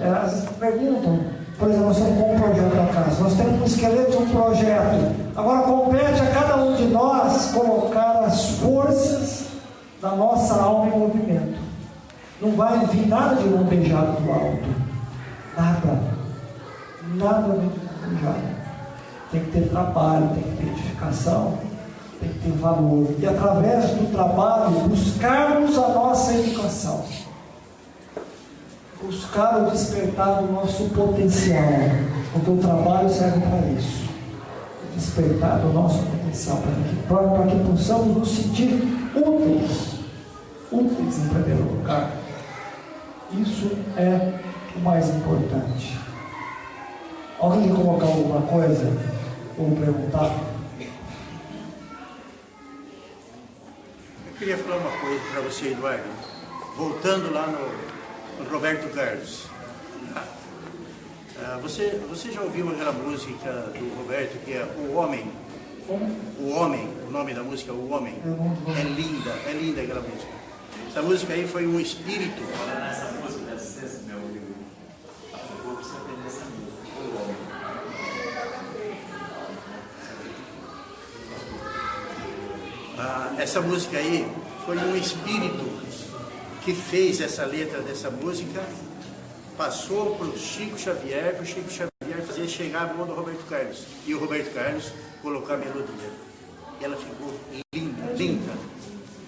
elas perguntam, por exemplo, nós estamos com um projeto da casa, nós temos um esqueleto de um projeto. Agora compete a cada um de nós colocar as forças da nossa alma em movimento. Não vai vir nada de mão beijada do alto. Nada. Nada vem de mão beijada. Tem que ter trabalho, tem que ter edificação, tem que ter valor. E através do trabalho, buscarmos a nossa educação. Buscar o despertar do nosso potencial. Porque o trabalho serve para isso. Despertar do nosso potencial. Para que possamos nos sentir úteis. Úteis em primeiro lugar. Isso é o mais importante. Alguém quer colocar alguma coisa? Ou perguntar? Eu queria falar uma coisa para você, Eduardo. Voltando lá no Roberto Carlos. Você já ouviu aquela música do Roberto que é O Homem? O Homem, o nome da música, O Homem. É linda aquela música. Essa música aí foi um espírito. Essa música deve ser, meu amigo. Eu vou precisar aprender essa música. O Homem. Essa música aí foi um espírito que fez essa letra dessa música, passou para o Chico Xavier fazer chegar a mão do Roberto Carlos. E o Roberto Carlos colocar a melodia. E ela ficou linda.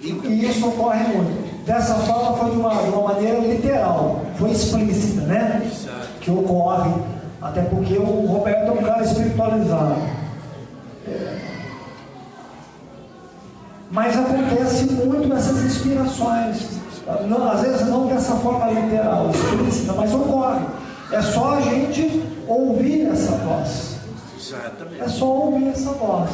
E isso ocorre muito. Dessa forma foi de uma maneira literal, foi explícita, né? Exato. Que ocorre, até porque o Roberto é um cara espiritualizado. Mas acontece muito essas inspirações. Não, às vezes não dessa forma literal, explícita, mas ocorre. É só a gente ouvir essa voz. Exatamente. É só ouvir essa voz.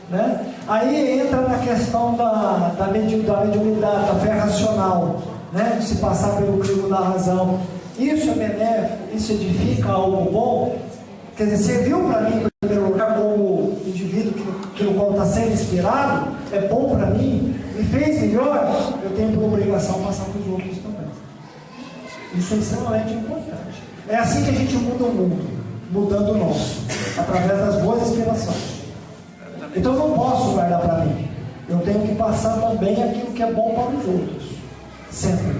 Né? Aí entra na questão da mediunidade, da fé racional, né? De se passar pelo crivo da razão. Isso é benéfico, isso edifica algo bom. Quer dizer, serviu para mim, em primeiro lugar, como indivíduo que o qual está sendo inspirado, é bom para mim, me fez melhor, eu tenho por obrigação passar para os outros também. Isso é extremamente importante. É assim que a gente muda o mundo, mudando o nosso, através das boas inspirações. Então eu não posso guardar para mim. Eu tenho que passar também aquilo que é bom para os outros. Sempre.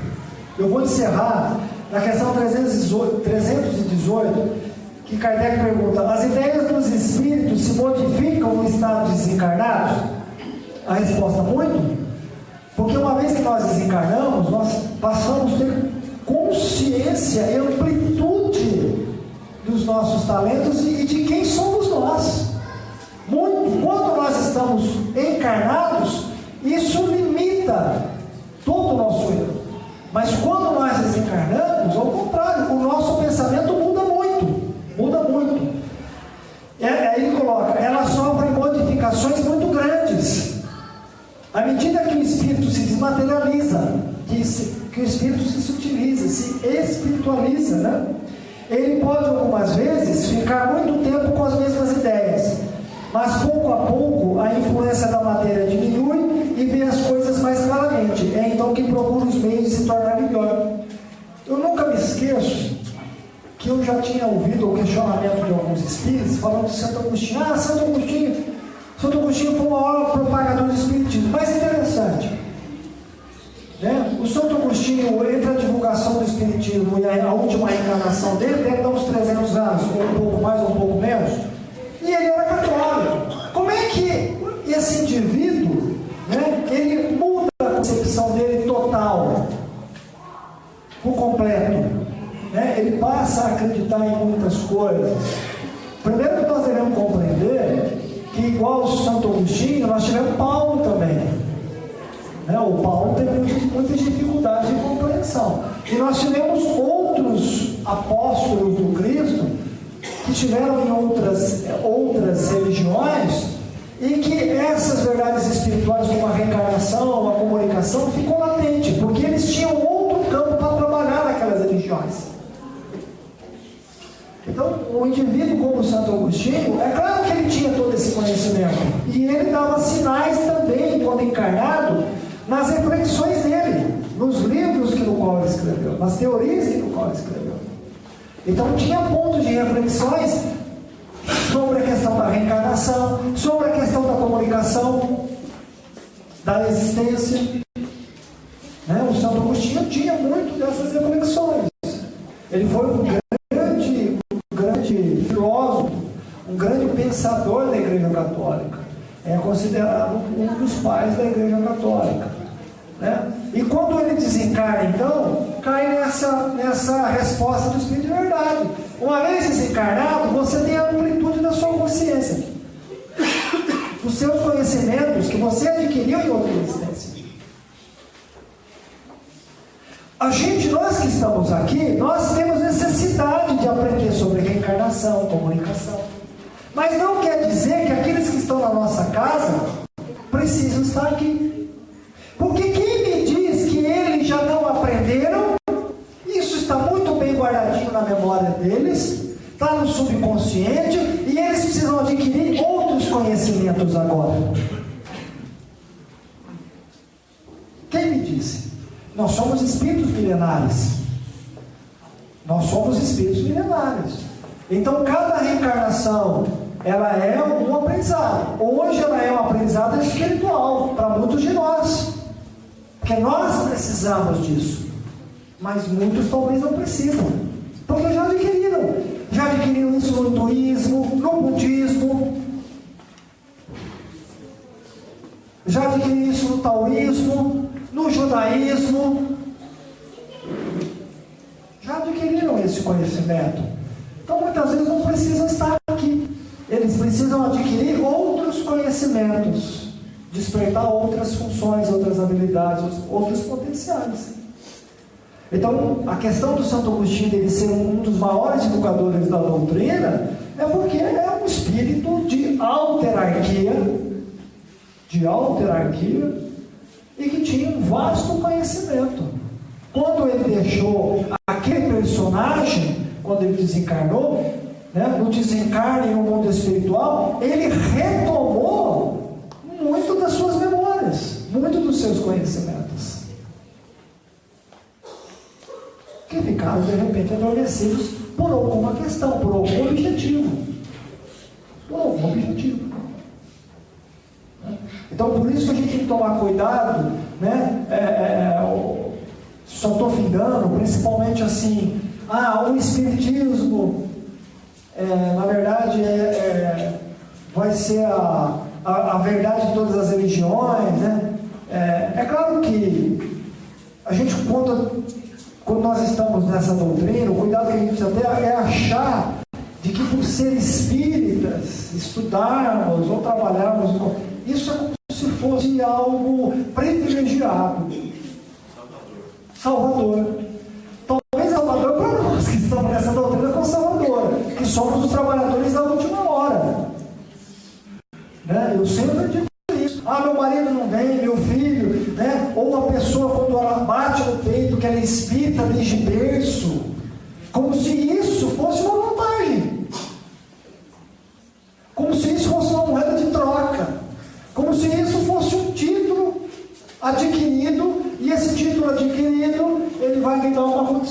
Eu vou encerrar na questão 318, que Kardec pergunta: as ideias dos espíritos se modificam no estado de desencarnados? A resposta: muito. Porque uma vez que nós desencarnamos, nós passamos a ter consciência e amplitude dos nossos talentos e de quem somos nós. Muito. Quando nós estamos encarnados, isso limita todo o nosso erro. Mas quando nós desencarnamos, ao contrário, o nosso pensamento muda muito. Muda muito. Aí ele coloca: ela sofre modificações muito grandes. À medida que o espírito se desmaterializa, que o espírito se sutiliza, se espiritualiza, né? ele pode algumas vezes ficar muito tempo com as mesmas ideias, mas pouco a pouco a influência da matéria diminui e vê as coisas mais claramente. É então que procura os meios de se tornar melhor. Eu nunca me esqueço que eu já tinha ouvido o questionamento de alguns espíritos falando de Santo Agostinho. Santo Agostinho foi o maior propagador do espiritismo. Mas interessante, né? O Santo Agostinho, entre a divulgação do espiritismo e a última reencarnação dele, deve dar uns 300 anos, ou um pouco mais ou um pouco menos, e ele era católico. Como é que esse indivíduo, né, ele muda a concepção dele total, por completo, né? Ele passa a acreditar em muitas coisas. Primeiro que nós devemos compreender que, igual o Santo Agostinho, nós tivemos Paulo também, né? O Paulo teve muitas dificuldades de compreensão, e nós tivemos outros apóstolos do Cristo que estiveram em outras religiões, e que essas verdades espirituais, como a reencarnação, a comunicação, ficou latente, porque eles tinham outro campo para trabalhar naquelas religiões. Então, o indivíduo como o Santo Agostinho, é claro que ele tinha todo esse conhecimento, e ele dava sinais também, quando encarnado, nas reflexões dele, nos livros no qual ele escreveu, nas teorias no qual ele escreveu. Então, tinha pontos de reflexões sobre a questão da reencarnação, sobre a questão da comunicação, da existência, né? O Santo Agostinho tinha muito dessas reflexões. Ele foi um grande filósofo, um grande pensador da Igreja Católica. É considerado um dos pais da Igreja Católica, né? E quando ele desencarna, então, cai nessa resposta do Espírito de verdade. Uma vez desencarnado, você tem a amplitude da sua consciência, dos seus conhecimentos que você adquiriu em outra existência. Nós que estamos aqui, nós temos necessidade de aprender sobre reencarnação, comunicação. Mas não quer dizer que aqueles que estão na nossa casa precisam estar aqui. Porque quem me diz que eles já não aprenderam, isso está muito bem guardadinho na memória deles, está no subconsciente, e eles precisam adquirir outros conhecimentos agora. Quem me disse? Nós somos espíritos milenares. Nós somos espíritos milenares. Então, cada reencarnação, ela é um aprendizado. Hoje ela é um aprendizado espiritual para muitos de nós. Porque nós precisamos disso. Mas muitos talvez não precisam. Porque já adquiriram. Já adquiriram isso no hinduísmo, no budismo. Já adquiriram isso no taoísmo, no judaísmo. Já adquiriram esse conhecimento. Então muitas vezes não precisam estar aqui. Eles precisam adquirir outros conhecimentos, despertar outras funções, outras habilidades, outros potenciais. Então a questão do Santo Agostinho dele ser um dos maiores divulgadores da doutrina é porque é um espírito de autarquia, e que tinha um vasto conhecimento. Quando ele deixou aquele personagem, quando ele desencarnou, né, no desencarne e no mundo espiritual, ele retomou muito das suas memórias, muito dos seus conhecimentos, que ficaram de repente adormecidos por alguma questão, por algum objetivo. Então, por isso que a gente tem que tomar cuidado, né? Só estou findando, principalmente assim, o espiritismo, na verdade, vai ser a verdade de todas as religiões, né? É claro que a gente, quando nós estamos nessa doutrina, o cuidado que a gente precisa ter é achar de que por ser espíritas, estudarmos ou trabalharmos, isso é como se fosse algo privilegiado. Salvador. Talvez Salvador para nós que estamos nessa doutrina com Salvador, que somos os trabalhadores da última hora. Né? Eu sempre digo isso. Meu marido não vem, meu filho, né? Ou a pessoa quando ela bate no peito que ela é espírita desde berço, como se isso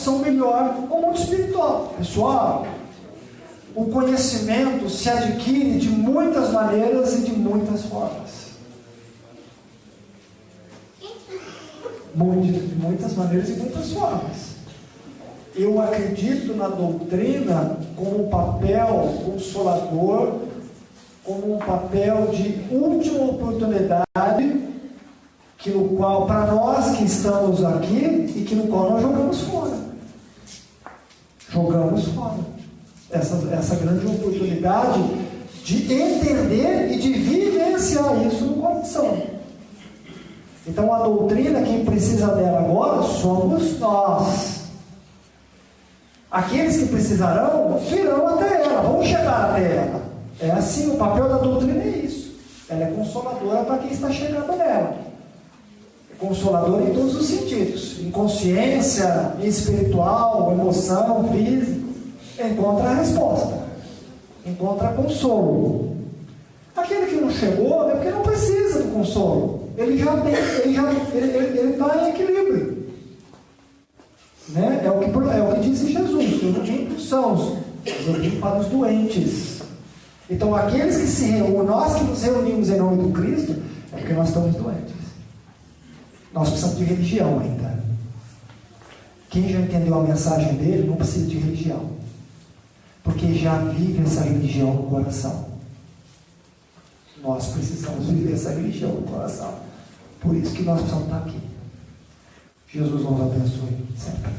são melhor o mundo espiritual. Pessoal, o conhecimento se adquire de muitas maneiras e de muitas formas. De muitas maneiras e muitas formas. Eu acredito na doutrina como um papel consolador, como um papel de última oportunidade, que no qual, para nós que estamos aqui, e que no qual nós jogamos fora. Jogamos fora. Essa grande oportunidade de entender e de vivenciar isso no coração. Então a doutrina, quem precisa dela agora, somos nós. Aqueles que precisarão, virão até ela, vão chegar até ela. É assim, o papel da doutrina é isso. Ela é consoladora para quem está chegando nela. É consoladora em todos os sentidos. Em consciência, em espiritual, emoção, física. Encontra a resposta. Encontra consolo. Aquele que não chegou é porque não precisa do consolo. Ele já tem, ele está em equilíbrio. Né? É o que disse Jesus. Eu não vim para os sãos, mas eu vim para os doentes. Então aqueles que se reúnem, nós que nos reunimos em nome do Cristo, é porque nós estamos doentes. Nós precisamos de religião ainda. Quem já entendeu a mensagem dele não precisa de religião, porque já vive essa religião no coração. Nós precisamos viver essa religião no coração. Por isso que nós precisamos estar aqui. Jesus nos abençoe sempre.